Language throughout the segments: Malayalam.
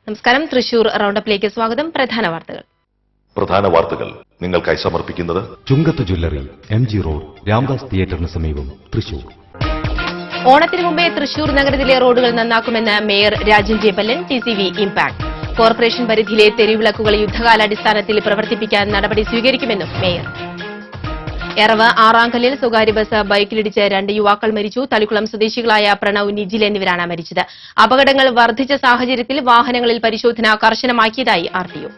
നമസ്കാരം. തൃശൂർ റൗണ്ടപ്പിലേക്ക് സ്വാഗതം. പ്രധാന വാർത്തകൾ നിങ്ങൾക്കായി സമർപ്പിക്കുന്നത് Chungath jewellery, MG road, Ramdas തിയേറ്ററിന് സമീപം, തൃശൂർ. ഓണത്തിന് മുമ്പേ തൃശൂർ നഗരത്തിലെ റോഡുകൾ നന്നാക്കുമെന്ന് mayor Rajan J Pallan. TCV impact. Corporation പരിധിയിലെ തെരുവിളക്കുകൾ യുദ്ധകാലാടിസ്ഥാനത്തിൽ പ്രവർത്തിപ്പിക്കാൻ നടപടി സ്വീകരിക്കുമെന്നും മേയർ. എറവ് ആറാങ്കല്ലിൽ സ്വകാര്യ ബസ് ബൈക്കിലിടിച്ച് 2 യുവാക്കൾ മരിച്ചു. തളിക്കുളം സ്വദേശികളായ പ്രണവ്, നിജിൽ എന്നിവരാണ് മരിച്ചത്. അപകടങ്ങൾ വർദ്ധിച്ച സാഹചര്യത്തിൽ വാഹനങ്ങളിൽ പരിശോധന കർശനമാക്കിയതായി RTO.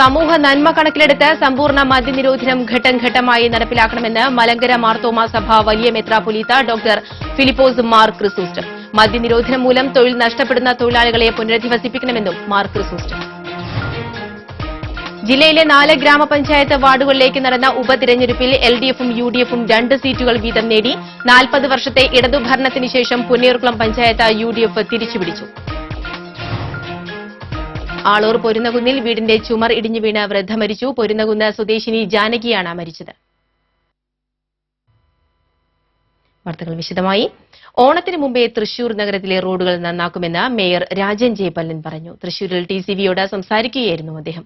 സമൂഹ നന്മ കണക്കിലെടുത്ത് സമ്പൂർണ്ണ മദ്യനിരോധനം ഘട്ടം ഘട്ടമായി നടപ്പിലാക്കണമെന്ന് മലങ്കര മാർത്തോമാ സഭ വലിയ മെത്രാപ്പൊലീത്ത ഡോക്ടർ ഫിലിപ്പോസ് മാർ ക്രിസോസ്റ്റം. മദ്യനിരോധനം മൂലം തൊഴിൽ നഷ്ടപ്പെടുന്ന തൊഴിലാളികളെ പുനരധിവസിപ്പിക്കണമെന്നും മാർ ക്രിസോസ്റ്റം. ജില്ലയിലെ 4 ഗ്രാമപഞ്ചായത്ത് വാർഡുകളിലേക്ക് നടന്ന ഉപതിരഞ്ഞെടുപ്പിൽ LDFും UDFും 2 സീറ്റുകൾ വീതം നേടി. 40 വർഷത്തെ ഇടതുഭരണത്തിന് ശേഷം പുന്നയൂർകുളം പഞ്ചായത്ത് UDF തിരിച്ചുപിടിച്ചു. ആളൂർ പൊരുന്നകുന്നിൽ വീടിന്റെ ചുമർ ഇടിഞ്ഞു വീണ് വൃദ്ധ മരിച്ചു. പൊരുന്നകുന്ന് സ്വദേശിനി ജാനകിയാണ് മരിച്ചത്. വാർത്തകൾ വിശദമായി. ഓണത്തിന് മുമ്പേ തൃശൂർ നഗരത്തിലെ റോഡുകൾ നന്നാക്കുമെന്ന് മേയർ രാജൻ ജെ പല്ലൻ പറഞ്ഞു. തൃശൂരിൽ TCVയോട് സംസാരിക്കുകയായിരുന്നു അദ്ദേഹം.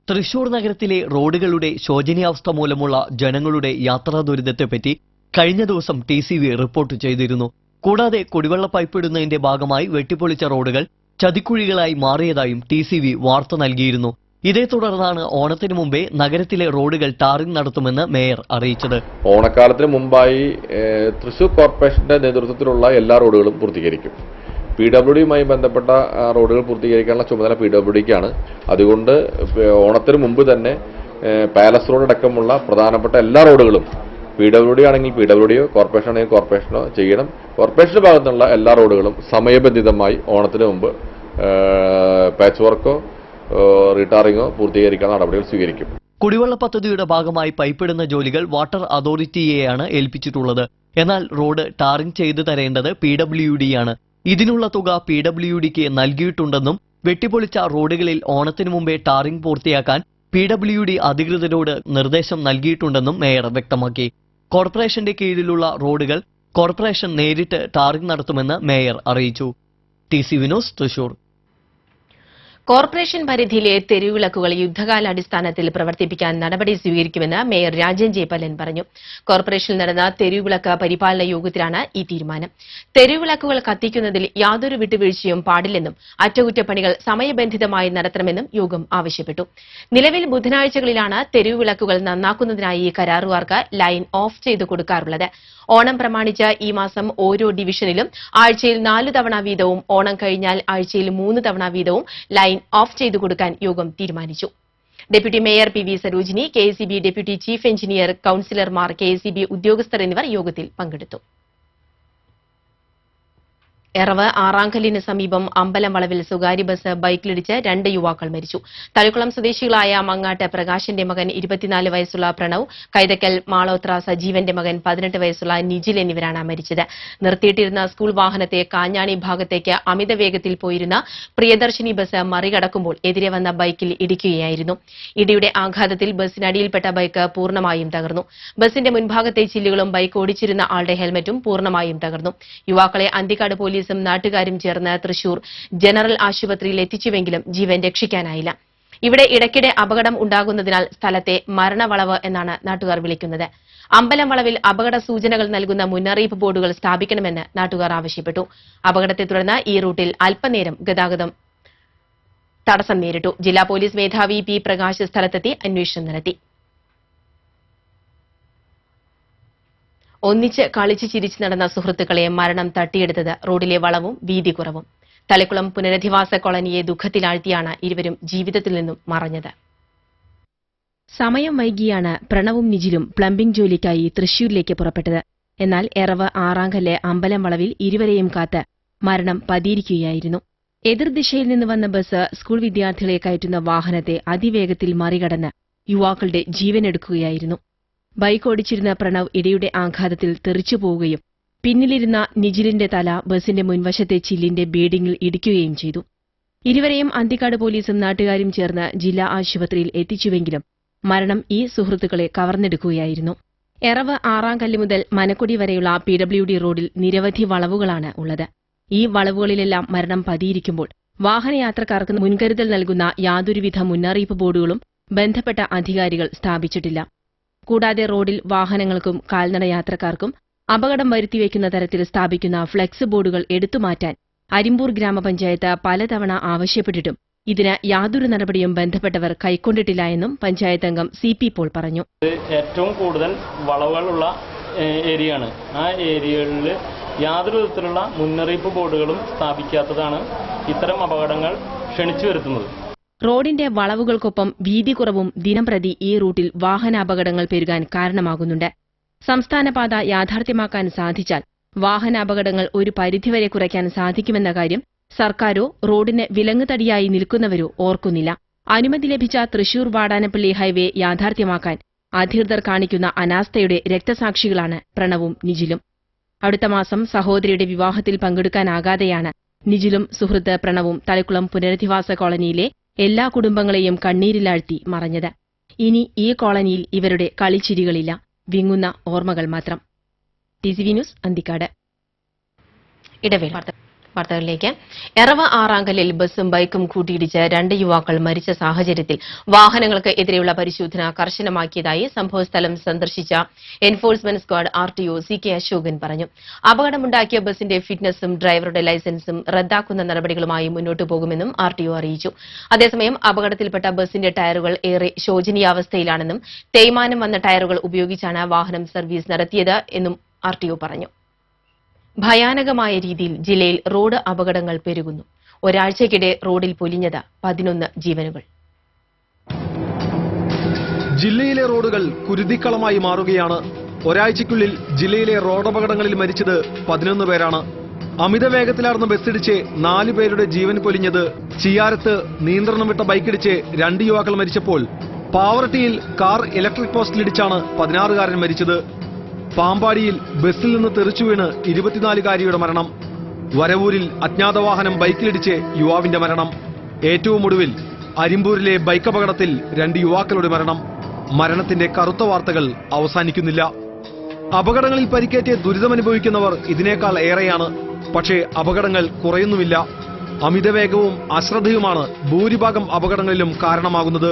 തൃശൂർ നഗരത്തിലെ റോഡുകളുടെ ശോചനീയാവസ്ഥ മൂലമുള്ള ജനങ്ങളുടെ യാത്രാ ദുരിതത്തെപ്പറ്റി കഴിഞ്ഞ ദിവസം TCV റിപ്പോർട്ട് ചെയ്തിരുന്നു. കൂടാതെ കുടിവെള്ള പൈപ്പ് ഇടുന്നതിന്റെ ഭാഗമായി വെട്ടിപ്പൊളിച്ച റോഡുകൾ ചതിക്കുഴികളായി മാറിയതായും TCV വാർത്ത നൽകിയിരുന്നു. ഇതേ തുടർന്നാണ് ഓണത്തിന് മുമ്പേ നഗരത്തിലെ റോഡുകൾ ടാറിംഗ് നടത്തുമെന്ന് മേയർ അറിയിച്ചത്. ഓണക്കാലത്തിന് മുമ്പായി തൃശൂർ കോർപ്പറേഷന്റെ നേതൃത്വത്തിലുള്ള എല്ലാ റോഡുകളും പൂർത്തീകരിക്കും. PWDയുമായി ബന്ധപ്പെട്ട റോഡുകൾ പൂർത്തീകരിക്കാനുള്ള ചുമതല PWDക്കാണ്. അതുകൊണ്ട് ഓണത്തിന് മുമ്പ് തന്നെ പാലസ് റോഡ് അടക്കമുള്ള പ്രധാനപ്പെട്ട എല്ലാ റോഡുകളും PWD ആണെങ്കിൽ PWDയോ കോർപ്പറേഷൻ ആണെങ്കിൽ കോർപ്പറേഷനോ ചെയ്യണം. കോർപ്പറേഷന്റെ ഭാഗത്തുനിന്നുള്ള എല്ലാ റോഡുകളും സമയബന്ധിതമായി ഓണത്തിന് മുമ്പ് പാച്ച് വർക്കോ റീടാറിങ്ങോ പൂർത്തീകരിക്കാനുള്ള നടപടികൾ സ്വീകരിക്കും. കുടിവെള്ള പദ്ധതിയുടെ ഭാഗമായി പൈപ്പിടുന്ന ജോലികൾ വാട്ടർ അതോറിറ്റിയെയാണ് ഏൽപ്പിച്ചിട്ടുള്ളത്. എന്നാൽ റോഡ് ടാറിംഗ് ചെയ്തു തരേണ്ടത് PWDയാണ്. ഇതിനുള്ള തുക PWDക്ക് നൽകിയിട്ടുണ്ടെന്നും വെട്ടിപ്പൊളിച്ച റോഡുകളിൽ ഓണത്തിനു മുമ്പേ ടാറിംഗ് പൂർത്തിയാക്കാൻ PWD അധികൃതരോട് നിർദ്ദേശം നൽകിയിട്ടുണ്ടെന്നും മേയർ വ്യക്തമാക്കി. കോർപ്പറേഷന്റെ കീഴിലുള്ള റോഡുകൾ കോർപ്പറേഷൻ നേരിട്ട് ടാറിംഗ് നടത്തുമെന്ന് മേയർ അറിയിച്ചു. TCV news, Thrissur. കോർപ്പറേഷൻ പരിധിയിലെ തെരുവിളക്കുകൾ യുദ്ധകാലാടിസ്ഥാനത്തിൽ പ്രവർത്തിപ്പിക്കാൻ നടപടി സ്വീകരിക്കുമെന്ന് മേയർ രാജൻ ജെ പല്ലൻ പറഞ്ഞു. കോർപ്പറേഷനിൽ നടന്ന തെരുവിളക്ക് പരിപാലന യോഗത്തിലാണ് ഈ തീരുമാനം. തെരുവിളക്കുകൾ കത്തിക്കുന്നതിൽ യാതൊരു വിട്ടുവീഴ്ചയും പാടില്ലെന്നും അറ്റകുറ്റപ്പണികൾ സമയബന്ധിതമായി നടത്തണമെന്നും യോഗം ആവശ്യപ്പെട്ടു. നിലവിൽ ബുധനാഴ്ചകളിലാണ് തെരുവിളക്കുകൾ നന്നാക്കുന്നതിനായി കരാറുകാർക്ക് ലൈൻ ഓഫ് ചെയ്തു കൊടുക്കാറുള്ളത്. ഓണം പ്രമാണിച്ച് ഈ മാസം ഓരോ ഡിവിഷനിലും ആഴ്ചയിൽ 4 തവണ വീതവും ഓണം കഴിഞ്ഞാൽ ആഴ്ചയിൽ 3 തവണ വീതവും ലൈൻ ഓഫ് ചെയ്തു കൊടുക്കാൻ യോഗം തീരുമാനിച്ചു. Deputy mayor PV Sarojini, KSEB deputy chief engineer, കൌൺസിലർമാർ, KSEB ഉദ്യോഗസ്ഥർ എന്നിവർ യോഗത്തിൽ പങ്കെടുത്തു. എറവ് ആറാങ്കല്ലിന് സമീപം അമ്പലം വളവിൽ സ്വകാര്യ ബസ് ബൈക്കിലിടിച്ച് 2 യുവാക്കൾ മരിച്ചു. തളിക്കുളം സ്വദേശികളായ മങ്ങാട്ട് പ്രകാശന്റെ മകൻ 24 വയസ്സുള്ള പ്രണവ്, കൈതക്കൽ മാളോത്ര സജീവന്റെ മകൻ 18 വയസ്സുള്ള നിജിൽ എന്നിവരാണ് മരിച്ചത്. നിർത്തിയിട്ടിരുന്ന സ്കൂൾ വാഹനത്തെ കാഞ്ഞാണി ഭാഗത്തേക്ക് അമിത വേഗത്തിൽ പോയിരുന്ന പ്രിയദർശിനി ബസ് മറികടക്കുമ്പോൾ എതിരെ വന്ന ബൈക്കിൽ ഇടിക്കുകയായിരുന്നു. ഇടിയുടെ ആഘാതത്തിൽ ബസിനടിയിൽപ്പെട്ട ബൈക്ക് പൂർണ്ണമായും തകർന്നു. ബസിന്റെ മുൻഭാഗത്തെ ചില്ലുകളും ബൈക്ക് ഓടിച്ചിരുന്ന ആളുടെ ഹെൽമറ്റും പൂർണ്ണമായും തകർന്നു. യുവാക്കളെ അന്തിക്കാട് പോലീസും നാട്ടുകാരും ചേർന്ന് തൃശൂർ ജനറൽ ആശുപത്രിയിൽ എത്തിച്ചുവെങ്കിലും ജീവൻ രക്ഷിക്കാനായില്ല. ഇവിടെ ഇടയ്ക്കിടെ അപകടം ഉണ്ടാകുന്നതിനാൽ സ്ഥലത്തെ മരണവളവ് എന്നാണ് നാട്ടുകാർ വിളിക്കുന്നത്. അമ്പലം വളവിൽ അപകട സൂചനകൾ നൽകുന്ന മുന്നറിയിപ്പ് ബോർഡുകൾ സ്ഥാപിക്കണമെന്ന് നാട്ടുകാർ ആവശ്യപ്പെട്ടു. അപകടത്തെ തുടർന്ന് ഈ റൂട്ടിൽ അല്പനേരം ഗതാഗതം തടസ്സം നേരിട്ടു. ജില്ലാ പോലീസ് മേധാവി P പ്രകാശ് സ്ഥലത്തെത്തി അന്വേഷണം നടത്തി. ഒന്നിച്ച് കളിച്ച് ചിരിച്ച് നടന്ന സുഹൃത്തുക്കളെ മരണം തട്ടിയെടുത്തത് റോഡിലെ വളവും വീതി കുറവും. തളിക്കുളം പുനരധിവാസ കോളനിയെ ദുഃഖത്തിലാഴ്ത്തിയാണ് ഇരുവരും ജീവിതത്തിൽ നിന്നും മറഞ്ഞത്. സമയം വൈകിയാണ് പ്രണവും നിജിലും പ്ലംബിംഗ് ജോലിക്കായി തൃശൂരിലേക്ക് പുറപ്പെട്ടത്. എന്നാൽ എറവ് ആറാങ്കല്ല് അമ്പലം വളവിൽ ഇരുവരെയും കാത്ത് മരണം പതിയിരിക്കുകയായിരുന്നു. എതിർദിശയിൽ നിന്ന് വന്ന ബസ് സ്കൂൾ വിദ്യാർത്ഥികളെ കയറ്റുന്ന വാഹനത്തെ അതിവേഗത്തിൽ മറികടന്ന് യുവാക്കളുടെ ജീവനെടുക്കുകയായിരുന്നു. ബൈക്ക് ഓടിച്ചിരുന്ന പ്രണവ് ഇടിയുടെ ആഘാതത്തിൽ തെറിച്ചുപോവുകയും പിന്നിലിരുന്ന നിജിലിന്റെ തല ബസിന്റെ മുൻവശത്തെ ചില്ലിന്റെ ബീഡിംഗിൽ ഇടിക്കുകയും ചെയ്തു. ഇരുവരെയും അന്തിക്കാട് പോലീസും നാട്ടുകാരും ചേർന്ന് ജില്ലാ ആശുപത്രിയിൽ എത്തിച്ചുവെങ്കിലും മരണം ഈ സുഹൃത്തുക്കളെ കവർന്നെടുക്കുകയായിരുന്നു. എറവ് ആറാങ്കല്ല് മുതൽ മനക്കൊടി വരെയുള്ള PWD റോഡിൽ നിരവധി വളവുകളാണ് ഉള്ളത്. ഈ വളവുകളിലെല്ലാം മരണം പതിയിരിക്കുമ്പോൾ വാഹനയാത്രക്കാർക്ക് മുൻകരുതൽ നൽകുന്ന യാതൊരുവിധ മുന്നറിയിപ്പ് ബോർഡുകളും ബന്ധപ്പെട്ട അധികാരികൾ സ്ഥാപിച്ചിട്ടില്ല. കൂടാതെ റോഡിൽ വാഹനങ്ങൾക്കും കാൽനടയാത്രക്കാർക്കും അപകടം വരുത്തിവെക്കുന്ന തരത്തിൽ സ്ഥാപിക്കുന്ന ഫ്ലെക്സ് ബോർഡുകൾ എടുത്തുമാറ്റാൻ അരിമ്പൂർ ഗ്രാമപഞ്ചായത്ത് പലതവണ ആവശ്യപ്പെട്ടിട്ടും ഇതിന് യാതൊരു നടപടിയും ബന്ധപ്പെട്ടവർ കൈക്കൊണ്ടിട്ടില്ല എന്നും പഞ്ചായത്ത് അംഗം CP പോൾ പറഞ്ഞു. ഏറ്റവും കൂടുതൽ വളവുകളുള്ള ഏരിയയാണ്. ആ ഏരിയകളിൽ യാതൊരു വിധത്തിലുള്ള മുന്നറിയിപ്പ് ബോർഡുകളും സ്ഥാപിക്കാത്തതാണ് ഇത്തരം അപകടങ്ങൾ ക്ഷണിച്ചു വരുത്തുന്നത്. റോഡിന്റെ വളവുകൾക്കൊപ്പം വീതി കുറവും ദിനംപ്രതി ഈ റൂട്ടിൽ വാഹനാപകടങ്ങൾ പെരുകാൻ കാരണമാകുന്നുണ്ട്. സംസ്ഥാനപാത യാഥാർത്ഥ്യമാക്കാൻ സാധിച്ചാൽ വാഹനാപകടങ്ങൾ ഒരു പരിധിവരെ കുറയ്ക്കാൻ സാധിക്കുമെന്ന കാര്യം സർക്കാരോ റോഡിന് വിലങ്ങുതടിയായി നിൽക്കുന്നവരോ ഓർക്കുന്നില്ല. അനുമതി ലഭിച്ച തൃശൂർ വാടാനപ്പള്ളി ഹൈവേ യാഥാർത്ഥ്യമാക്കാൻ അധികൃതർ കാണിക്കുന്ന അനാസ്ഥയുടെ രക്തസാക്ഷികളാണ് പ്രണവും നിജിലും. അടുത്ത മാസം സഹോദരിയുടെ വിവാഹത്തിൽ പങ്കെടുക്കാനാകാതെയാണ് നിജിലും സുഹൃത്ത് പ്രണവും തളിക്കുളം പുനരധിവാസ കോളനിയിലെ എല്ലാ കുടുംബങ്ങളെയും കണ്ണീരിലാഴ്ത്തി മറഞ്ഞത്. ഇനി ഈ കോളനിയിൽ ഇവരുടെ കളിച്ചിരികളില്ല, വിങ്ങുന്ന ഓർമ്മകൾ മാത്രം. TCV news, Anthikad. ഇടവേള. വാർത്തകളിലേക്ക്. എറവ ആറാങ്കലിൽ ബസും ബൈക്കും കൂട്ടിയിടിച്ച് 2 യുവാക്കൾ മരിച്ച സാഹചര്യത്തിൽ വാഹനങ്ങൾക്ക് എതിരെയുള്ള പരിശോധന കർശനമാക്കിയതായി സംഭവസ്ഥലം സന്ദർശിച്ച enforcement squad RTO CK Ashokan പറഞ്ഞു. അപകടമുണ്ടാക്കിയ ബസിന്റെ ഫിറ്റ്നസും ഡ്രൈവറുടെ ലൈസൻസും റദ്ദാക്കുന്ന നടപടികളുമായി മുന്നോട്ടു പോകുമെന്നും RTO അറിയിച്ചു. അതേസമയം അപകടത്തിൽപ്പെട്ട ബസിന്റെ ടയറുകൾ ഏറെ ശോചനീയാവസ്ഥയിലാണെന്നും തേയ്മാനം വന്ന ടയറുകൾ ഉപയോഗിച്ചാണ് വാഹനം സർവീസ് നടത്തിയത് എന്നും RTO പറഞ്ഞു. ഭയാനകമായ രീതിയിൽ ജില്ലയിൽ റോഡ് അപകടങ്ങൾ പെരുകുന്നു. ഒരാഴ്ചയ്ക്കിടെ റോഡിൽ പൊലിഞ്ഞത് 11 ജീവനുകൾ. ജില്ലയിലെ റോഡുകൾ കുരുതിക്കളമായി മാറുകയാണ്. ഒരാഴ്ചയ്ക്കുള്ളിൽ ജില്ലയിലെ റോഡപകടങ്ങളിൽ മരിച്ചത് 11 പേരാണ്. അമിത വേഗത്തിലാർന്ന ബസ്സിടിച്ച് 4 പേരുടെ ജീവൻ പൊലിഞ്ഞത്, ചിയാരത്ത് നിയന്ത്രണം വിട്ട ബൈക്കിടിച്ച് 2 യുവാക്കൾ മരിച്ചപ്പോൾ പാവറട്ടിയിൽ കാർ ഇലക്ട്രിക് പോസ്റ്റിലിടിച്ചാണ് 16-കാരൻ മരിച്ചത്. പാമ്പാടിയിൽ ബസ്സിൽ നിന്ന് തെറിച്ചു വീണ് 24-കാരിയുടെ മരണം. വരവൂരിൽ അജ്ഞാത വാഹനം ബൈക്കിലിടിച്ച് യുവാവിന്റെ മരണം. ഏറ്റവും ഒടുവിൽ അരിമ്പൂരിലെ ബൈക്ക് അപകടത്തിൽ 2 യുവാക്കളുടെ മരണം. മരണത്തിന്റെ കറുത്ത വാർത്തകൾ അവസാനിക്കുന്നില്ല. അപകടങ്ങളിൽ പരിക്കേറ്റ് ദുരിതമനുഭവിക്കുന്നവർ ഇതിനേക്കാൾ ഏറെയാണ്. പക്ഷേ അപകടങ്ങൾ കുറയുന്നുമില്ല. അമിതവേഗവും അശ്രദ്ധയുമാണ് ഭൂരിഭാഗം അപകടങ്ങളിലും കാരണമാകുന്നത്.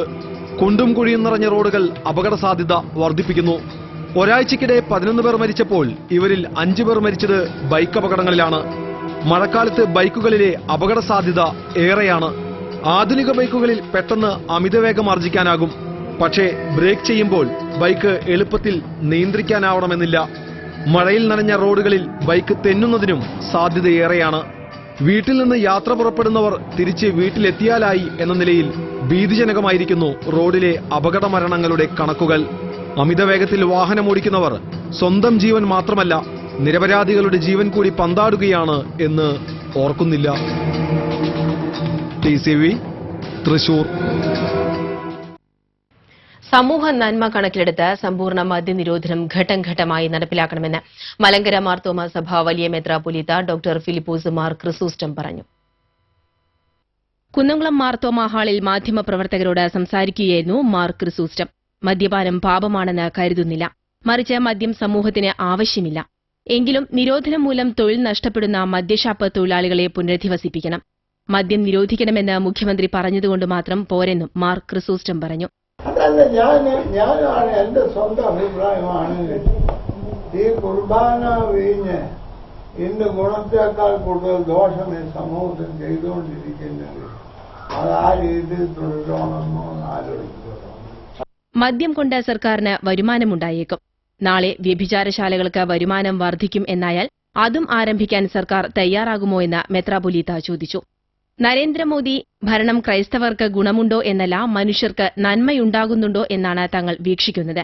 കുണ്ടും കുഴിയും നിറഞ്ഞ റോഡുകൾ അപകട സാധ്യത വർദ്ധിപ്പിക്കുന്നു. ഒരാഴ്ചയ്ക്കിടെ 11 പേർ മരിച്ചപ്പോൾ ഇവരിൽ 5 പേർ മരിച്ചത് ബൈക്ക് അപകടങ്ങളിലാണ്. മഴക്കാലത്ത് ബൈക്കുകളിലെ അപകട സാധ്യത ഏറെയാണ്. ആധുനിക ബൈക്കുകളിൽ പെട്ടെന്ന് അമിതവേഗം ആർജിക്കാനാകും. പക്ഷേ ബ്രേക്ക് ചെയ്യുമ്പോൾ ബൈക്ക് എളുപ്പത്തിൽ നിയന്ത്രിക്കാനാവണമെന്നില്ല. മഴയിൽ നനഞ്ഞ റോഡുകളിൽ ബൈക്ക് തെന്നുന്നതിനും സാധ്യതയേറെയാണ്. വീട്ടിൽ നിന്ന് യാത്ര പുറപ്പെടുന്നവർ തിരിച്ച് വീട്ടിലെത്തിയാലായി എന്ന നിലയിൽ ഭീതിജനകമായിരിക്കുന്നു റോഡിലെ അപകട മരണങ്ങളുടെ കണക്കുകൾ. അമിതവേഗത്തിൽ വാഹനമോടിക്കുന്നവർ സ്വന്തം ജീവൻ മാത്രമല്ല, നിരപരാധികളുടെ ജീവൻ കൂടി പന്താടുകയാണ് എന്ന് ഓർക്കുന്നില്ല. TCV തൃശൂർ. സമൂഹ നന്മ കണക്കിലെടുത്ത് സമ്പൂർണ്ണ മദ്യനിരോധനം ഘട്ടം ഘട്ടമായി നടപ്പിലാക്കണമെന്ന് മലങ്കര മാർത്തോമാ സഭ വലിയ മെത്രാപ്പൊലീത്ത ഡോക്ടർ ഫിലിപ്പോസ് മാർ ക്രിസോസ്റ്റം പറഞ്ഞു. കുന്നംകുളം മാർത്തോമാ ഹാളിൽ മാധ്യമപ്രവർത്തകരോട് സംസാരിക്കുകയായിരുന്നു മാർ ക്രിസോസ്റ്റം. മദ്യപാനം പാപമാണെന്ന് കരുതുന്നില്ല, മറിച്ച് മദ്യം സമൂഹത്തിന് ആവശ്യമില്ല. എങ്കിലും നിരോധനം മൂലം തൊഴിൽ നഷ്ടപ്പെടുന്ന മദ്യഷാപ്പ് തൊഴിലാളികളെ പുനരധിവസിപ്പിക്കണം. മദ്യം നിരോധിക്കണമെന്ന് മുഖ്യമന്ത്രി പറഞ്ഞതുകൊണ്ട് മാത്രം പോരെന്നും മാർ ക്രിസോസ്റ്റം പറഞ്ഞു. അതല്ല, ഞാനാണ് എന്റെ സ്വന്തം അഭിപ്രായമാണ്. ഈ കുർബാന വീഞ്ഞ് ഇന്ന് ഗുണത്തേക്കാൾ കൂടുതൽ ദോഷം ഈ സമൂഹത്തിൽ ചെയ്തുകൊണ്ടിരിക്കുന്നത്. അത് ആ രീതിയിൽ തുടരണമെന്നോ ആലോചിക്കുക. മദ്യം കൊണ്ട് സർക്കാരിന് വരുമാനമുണ്ടായേക്കും. നാളെ വ്യഭിചാരശാലകൾക്ക് വരുമാനം വർദ്ധിക്കും എന്നായാൽ അതും ആരംഭിക്കാൻ സർക്കാർ തയ്യാറാകുമോ എന്ന് മെത്രാപ്പൊലീത്ത ചോദിച്ചു. നരേന്ദ്രമോദി ഭരണം ക്രൈസ്തവർക്ക് ഗുണമുണ്ടോ എന്നല്ല, മനുഷ്യർക്ക് നന്മയുണ്ടാകുന്നുണ്ടോ എന്നാണ് തങ്ങൾ വീക്ഷിക്കുന്നത്.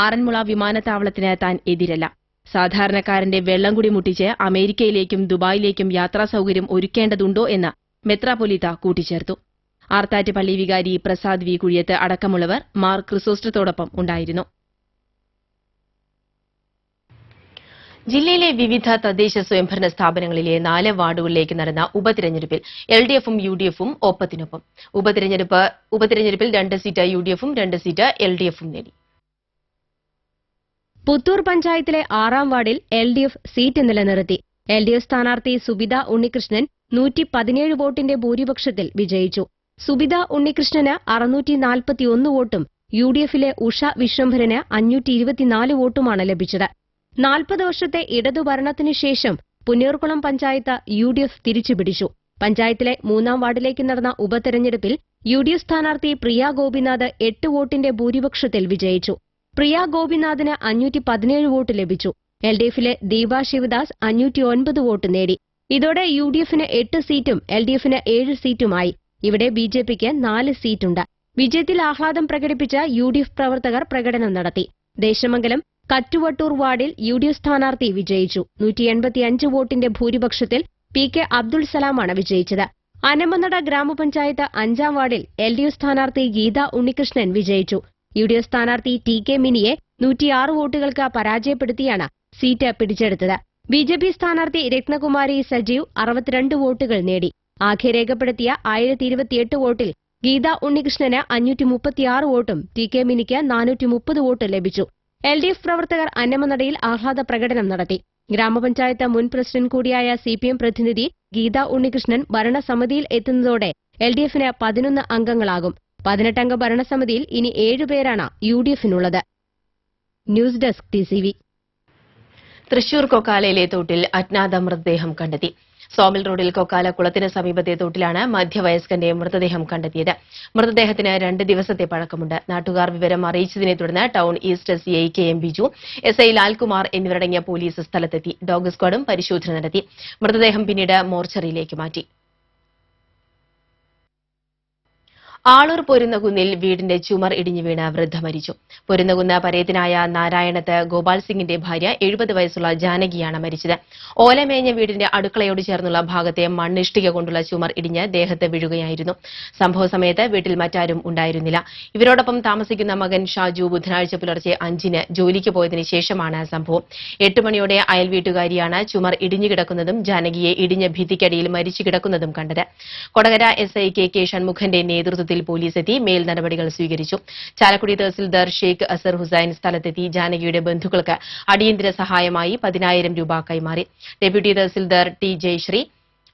ആറന്മുള വിമാനത്താവളത്തിന് താൻ എതിരല്ല. സാധാരണക്കാരന്റെ വെള്ളം കുടി മുട്ടിച്ച് അമേരിക്കയിലേക്കും ദുബായിലേക്കും യാത്രാ സൌകര്യം ഒരുക്കേണ്ടതുണ്ടോ എന്ന് മെത്രാപ്പൊലീത്ത കൂട്ടിച്ചേർത്തു. ആർത്താറ്റ് പള്ളി വികാരി പ്രസാദ് വി കുഴിയത്ത് അടക്കമുള്ളവർ മാർ ക്രിസോസ്റ്റത്തോടൊപ്പം ഉണ്ടായിരുന്നു. ജില്ലയിലെ വിവിധ തദ്ദേശ സ്വയംഭരണ സ്ഥാപനങ്ങളിലെ 4 വാർഡുകളിലേക്ക് നടന്ന ഉപതിരഞ്ഞെടുപ്പിൽ LDFും UDFും ഒപ്പത്തിനൊപ്പം. ഉപതിരഞ്ഞെടുപ്പിൽ 2 സീറ്റ് UDFും 2 സീറ്റ് LDFും നേടി. പുത്തൂർ പഞ്ചായത്തിലെ 6-ാം വാർഡിൽ LDF സീറ്റ് നിലനിർത്തി. LDF സ്ഥാനാർത്ഥി സുബിത ഉണ്ണികൃഷ്ണൻ 117 വോട്ടിന്റെ ഭൂരിപക്ഷത്തിൽ വിജയിച്ചു. സുബിത ഉണ്ണികൃഷ്ണന് 641 വോട്ടും UDFിലെ ഉഷ വിശ്വംഭരന് 524 വോട്ടുമാണ് ലഭിച്ചത്. 40 വർഷത്തെ ഇടതുഭരണത്തിനു ശേഷം പുന്നയൂർകുളം പഞ്ചായത്ത് UDF തിരിച്ചുപിടിച്ചു. പഞ്ചായത്തിലെ 3-ാം വാർഡിലേക്ക് നടന്ന ഉപതെരഞ്ഞെടുപ്പിൽ UDF സ്ഥാനാർത്ഥി പ്രിയ ഗോപിനാഥ് 8 വോട്ടിന്റെ ഭൂരിപക്ഷത്തിൽ വിജയിച്ചു. പ്രിയ ഗോപിനാഥിന് 517 വോട്ട് ലഭിച്ചു. LDFിലെ ദീപ ശിവദാസ് 509 വോട്ട് നേടി. ഇതോടെ UDFിന് 8 സീറ്റും LDFിന് 7 സീറ്റുമായി. ഇവിടെ BJPക്ക് 4 സീറ്റുണ്ട്. വിജയത്തിൽ ആഹ്ലാദം പ്രകടിപ്പിച്ച UDF പ്രവർത്തകർ പ്രകടനം നടത്തി. ദേശമംഗലം കറ്റുവട്ടൂർ വാർഡിൽ UDF സ്ഥാനാർത്ഥി വിജയിച്ചു. 185 വോട്ടിന്റെ ഭൂരിപക്ഷത്തിൽ PK അബ്ദുൾ സലാമാണ് വിജയിച്ചത്. അനമനട ഗ്രാമപഞ്ചായത്ത് 5-ാം വാർഡിൽ LDF സ്ഥാനാർത്ഥി ഗീത ഉണ്ണികൃഷ്ണൻ വിജയിച്ചു. UDF സ്ഥാനാർത്ഥി TK മിനിയെ 106 വോട്ടുകൾക്ക് പരാജയപ്പെടുത്തിയാണ് സീറ്റ് പിടിച്ചെടുത്തത്. BJP സ്ഥാനാർത്ഥി രത്നകുമാരി സജീവ് 62 വോട്ടുകൾ നേടി. ആകെ രേഖപ്പെടുത്തിയ 1028 വോട്ടിൽ ഗീത ഉണ്ണികൃഷ്ണന് 536 വോട്ടും TK മിനിക്ക് 430 വോട്ട് ലഭിച്ചു. LDF പ്രവർത്തകർ അന്നമനടയിൽ ആഹ്ലാദ പ്രകടനം നടത്തി. ഗ്രാമപഞ്ചായത്ത് മുൻ പ്രസിഡന്റ് കൂടിയായ CPM പ്രതിനിധി ഗീത ഉണ്ണികൃഷ്ണൻ ഭരണസമിതിയിൽ എത്തുന്നതോടെ LDFിന് 11 അംഗങ്ങളാകും. 18-അംഗ ഭരണസമിതിയിൽ ഇനി 7 പേരാണ് UDFിനുള്ളത്. News desk TCV. തൃശൂർ കൊക്കാലയിലെ തോട്ടിൽ അജ്ഞാത മൃതദേഹം കണ്ടെത്തി. സോമിൽ റോഡിൽ കൊക്കാല കുളത്തിന് സമീപത്തെ തോട്ടിലാണ് മധ്യവയസ്കന്റെ മൃതദേഹം കണ്ടെത്തിയത്. മൃതദേഹത്തിന് 2 ദിവസത്തെ പഴക്കമുണ്ട്. നാട്ടുകാർ വിവരം അറിയിച്ചതിനെ തുടർന്ന് town east CI KM Biju, SI Lalkumar എന്നിവരടങ്ങിയ പോലീസ് സ്ഥലത്തെത്തി. ഡോഗ് സ്ക്വാഡും പരിശോധന നടത്തി. മൃതദേഹം പിന്നീട് മോർച്ചറിയിലേക്ക് മാറ്റി. ആളൂർ പൊരുന്നകുന്നിൽ വീടിന്റെ ചുമർ ഇടിഞ്ഞു വീണ് വൃദ്ധ മരിച്ചു. പൊരുന്നകുന്ന് പരേതനായ നാരായണത്ത് ഗോപാൽ സിംഗിന്റെ ഭാര്യ 70 വയസ്സുള്ള ജാനകിയാണ് മരിച്ചത്. ഓലമേഞ്ഞ വീടിന്റെ അടുക്കളയോട് ചേർന്നുള്ള ഭാഗത്തെ മണ്ണിഷ്ടിക കൊണ്ടുള്ള ചുമർ ഇടിഞ്ഞ് ദേഹത്ത് വീഴുകയായിരുന്നു. സംഭവ സമയത്ത് വീട്ടിൽ മറ്റാരും ഉണ്ടായിരുന്നില്ല. ഇവരോടൊപ്പം താമസിക്കുന്ന മകൻ ഷാജു ബുധനാഴ്ച പുലർച്ചെ 5-ന് ജോലിക്ക് പോയതിനു ശേഷമാണ് സംഭവം. 8 മണിയോടെ അയൽ വീട്ടുകാരിയാണ് ചുമർ ഇടിഞ്ഞു കിടക്കുന്നതും ജാനകിയെ ഇടിഞ്ഞ ഭിത്തിക്കടിയിൽ മരിച്ചു കിടക്കുന്നതും കണ്ടത്. കൊടകര SI KK ഷൺമുഖന്റെ നേതൃത്വത്തിൽ പോലീസ് എത്തി മേൽ നടപടികൾ സ്വീകരിച്ചു. ചാലക്കുടി തഹസിൽദാർ ഷെയ്ഖ് അസർ ഹുസൈൻ സ്ഥലത്തെത്തി ജാനകിയുടെ ബന്ധുക്കൾക്ക് അടിയന്തര സഹായമായി 10,000 രൂപ കൈമാറി. Deputy tahsildar T Jayasree,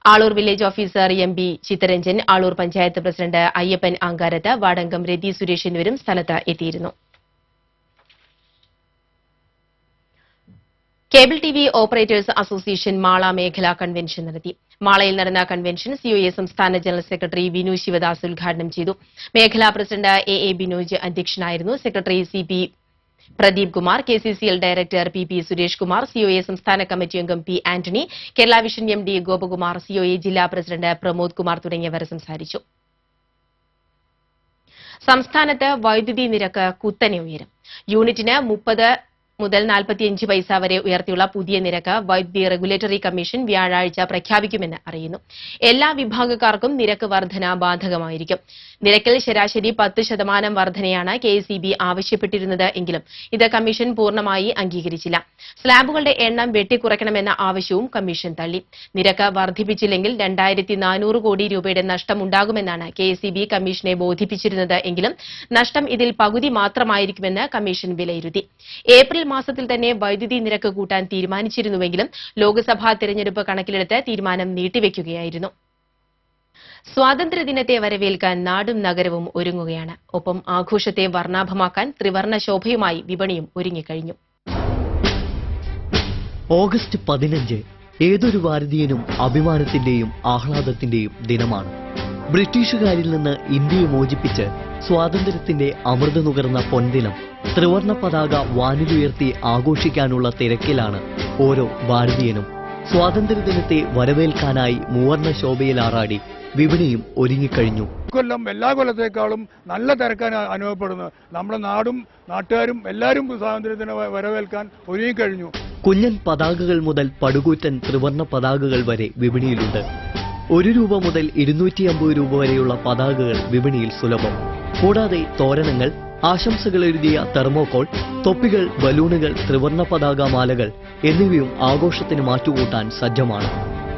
Aloor village officer MB Chittaranjan, Aloor panchayat president Ayyappan Ankarath, വാർഡംഗം രതി സുരേഷ് എന്നിവരും സ്ഥലത്ത് എത്തിയിരുന്നു. Cable TV operators association Mala മേഖലാ കൺവെൻഷൻ നടത്തി. മാളയിൽ നടന്ന കൺവെൻഷൻ COA സംസ്ഥാന ജനറൽ സെക്രട്ടറി വിനു ശിവദാസ് ഉദ്ഘാടനം ചെയ്തു. മേഖലാ പ്രസിഡന്റ് AA ബിനോജ് അധ്യക്ഷനായിരുന്നു. Secretary CP Pradeep Kumar, KCCL director PP Suresh Kumar, COA സംസ്ഥാന കമ്മിറ്റി അംഗം P Antony, Kerala vision MD Gopakumar, COA ജില്ലാ പ്രസിഡന്റ് പ്രമോദ് കുമാർ തുടങ്ങിയവർ സംസാരിച്ചു. സംസ്ഥാനത്ത് വൈദ്യുതി നിരക്ക് കുത്തനെ ഉയരും. യൂണിറ്റിന് 30 മുതൽ 45 പൈസ വരെ ഉയർത്തിയുള്ള പുതിയ നിരക്ക് വൈദ്യുതി റെഗുലേറ്ററി കമ്മീഷൻ വ്യാഴാഴ്ച പ്രഖ്യാപിക്കുമെന്ന് അറിയുന്നു. എല്ലാ വിഭാഗക്കാർക്കും നിരക്ക് വർധന ബാധകമായിരിക്കും. നിരക്കിൽ ശരാശരി 10% വർധനയാണ് KSEB ആവശ്യപ്പെട്ടിരുന്നത് എങ്കിലും ഇത് കമ്മീഷൻ പൂർണ്ണമായി അംഗീകരിച്ചില്ല. സ്ലാബുകളുടെ എണ്ണം വെട്ടിക്കുറയ്ക്കണമെന്ന ആവശ്യവും കമ്മീഷൻ തള്ളി. നിരക്ക് വർദ്ധിപ്പിച്ചില്ലെങ്കിൽ 2400 കോടി രൂപയുടെ നഷ്ടമുണ്ടാകുമെന്നാണ് KSEB കമ്മീഷനെ ബോധിപ്പിച്ചിരുന്നത് എങ്കിലും നഷ്ടം ഇതിൽ പകുതി മാത്രമായിരിക്കുമെന്ന് കമ്മീഷൻ വിലയിരുത്തി. ഏപ്രിൽ മാസത്തിൽ തന്നെ വൈദ്യുതി നിരക്ക് കൂട്ടാൻ തീരുമാനിച്ചിരുന്നുവെങ്കിലും ലോക്സഭാ തെരഞ്ഞെടുപ്പ് കണക്കിലെടുത്ത് തീരുമാനം നീട്ടിവെക്കുകയായിരുന്നു. സ്വാതന്ത്ര്യദിനത്തെ വരവേൽക്കാൻ നാടും നഗരവും ഒരുങ്ങുകയാണ്. ഒപ്പം ആഘോഷത്തെ വർണ്ണാഭമാക്കാൻ ത്രിവർണ്ണ ശോഭയുമായി വിപണിയും ഒരുങ്ങിക്കഴിഞ്ഞു. ഓഗസ്റ്റ് 15 ഏതൊരു ഭാരതീയനും അഭിമാനത്തിന്റെയും ആഹ്ലാദത്തിന്റെയും ദിനമാണ്. ബ്രിട്ടീഷുകാരിൽ നിന്ന് ഇന്ത്യയെ മോചിപ്പിച്ച് സ്വാതന്ത്ര്യത്തിന്റെ അമൃത നുകർന്ന പൊൻദിനം ത്രിവർണ്ണ പതാക വാനിലുയർത്തി ആഘോഷിക്കാനുള്ള തിരക്കിലാണ് ഓരോ ഭാരതീയനും. സ്വാതന്ത്ര്യദിനത്തെ വരവേൽക്കാനായി മൂവർണ്ണ ശോഭയിലാറാടി വിപണിയും ഒരുങ്ങിക്കഴിഞ്ഞു. കൊല്ലം എല്ലാ കൊല്ലത്തേക്കാളും നല്ല തിരക്കാൻ അനുഭവപ്പെടുന്നു. നമ്മുടെ നാടും നാട്ടുകാരും എല്ലാവരും സ്വാതന്ത്ര്യദിനം വരവേൽക്കാൻ ഒരുങ്ങിക്കഴിഞ്ഞു. കുഞ്ഞൻ പതാകകൾ മുതൽ പടുകൂറ്റൻ ത്രിവർണ്ണ പതാകകൾ വരെ വിപണിയിലുണ്ട്. 1 രൂപ മുതൽ 250 രൂപ വരെയുള്ള പതാകകൾ വിപണിയിൽ സുലഭം. കൂടാതെ തോരണങ്ങൾ, ആശംസകൾ എഴുതിയ തെർമോകോൾ, തൊപ്പികൾ, ബലൂണുകൾ, ത്രിവർണ്ണ പതാക മാലകൾ എന്നിവയും ആഘോഷത്തിന് മാറ്റുകൂട്ടാൻ സജ്ജമാണ്.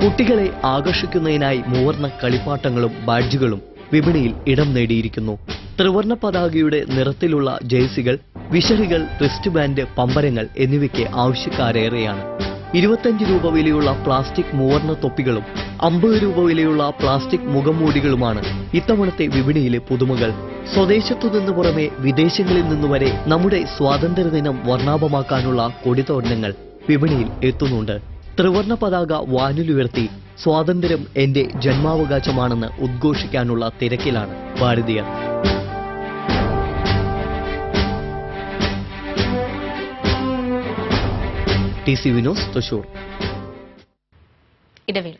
കുട്ടികളെ ആകർഷിക്കുന്നതിനായി മൂവർണ്ണ കളിപ്പാട്ടങ്ങളും ബാഡ്ജുകളും വിപണിയിൽ ഇടം നേടിയിരിക്കുന്നു. ത്രിവർണ്ണ പതാകയുടെ നിറത്തിലുള്ള ജേഴ്സികൾ, വിശറികൾ, റിസ്റ്റ് ബാൻഡ്, പമ്പരങ്ങൾ എന്നിവയ്ക്ക് ആവശ്യക്കാരേറെയാണ്. 25 രൂപ വിലയുള്ള പ്ലാസ്റ്റിക് മൂവർണ്ണ തൊപ്പികളും 50 രൂപ വിലയുള്ള പ്ലാസ്റ്റിക് മുഖംമൂടികളുമാണ് ഇത്തവണത്തെ വിപണിയിലെ പുതുമകൾ. സ്വദേശത്തു നിന്ന് പുറമെ വിദേശങ്ങളിൽ നിന്നുവരെ നമ്മുടെ സ്വാതന്ത്ര്യദിനം വർണ്ണാഭമാക്കാനുള്ള കൊടിതോരണങ്ങൾ വിപണിയിൽ എത്തുന്നുണ്ട്. ത്രിവർണ്ണ പതാക വാനിലുയർത്തി സ്വാതന്ത്ര്യം എന്റെ ജന്മാവകാശമാണെന്ന് ഉദ്ഘോഷിക്കാനുള്ള തിരക്കിലാണ് ഭാരതീയർ. TC വിനോസ്, തൃശൂർ. ഇടവേള.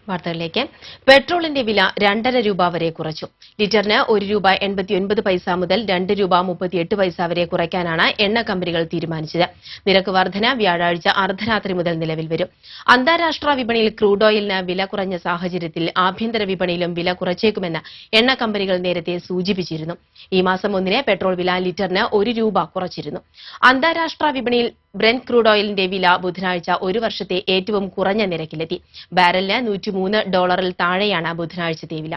വാർത്തകളിലേക്ക്. പെട്രോളിന്റെ വില 2.5 രൂപ വരെ കുറച്ചു. ലിറ്ററിന് 1 രൂപ 89 പൈസ മുതൽ 2 രൂപ 38 പൈസ വരെ കുറയ്ക്കാനാണ് എണ്ണ കമ്പനികൾ തീരുമാനിച്ചത്. നിരക്ക് വർധന വ്യാഴാഴ്ച അർദ്ധരാത്രി മുതൽ നിലവിൽ വരും. അന്താരാഷ്ട്ര വിപണിയിൽ ക്രൂഡ് ഓയിലിന് വില കുറഞ്ഞ സാഹചര്യത്തിൽ ആഭ്യന്തര വിപണിയിലും വില കുറച്ചേക്കുമെന്ന് എണ്ണ കമ്പനികൾ നേരത്തെ സൂചിപ്പിച്ചിരുന്നു. ഈ മാസം 1-ന് പെട്രോൾ വില ലിറ്ററിന് 1 രൂപ കുറച്ചിരുന്നു. അന്താരാഷ്ട്ര വിപണിയിൽ ബ്രെന്റ് ക്രൂഡ് ഓയിലിന്റെ വില ബുധനാഴ്ച ഒരു വർഷത്തെ ഏറ്റവും കുറഞ്ഞ നിരക്കിലെത്തി. ബാരലിന് $103 താഴെയാണ് ബുധനാഴ്ചത്തെ വില.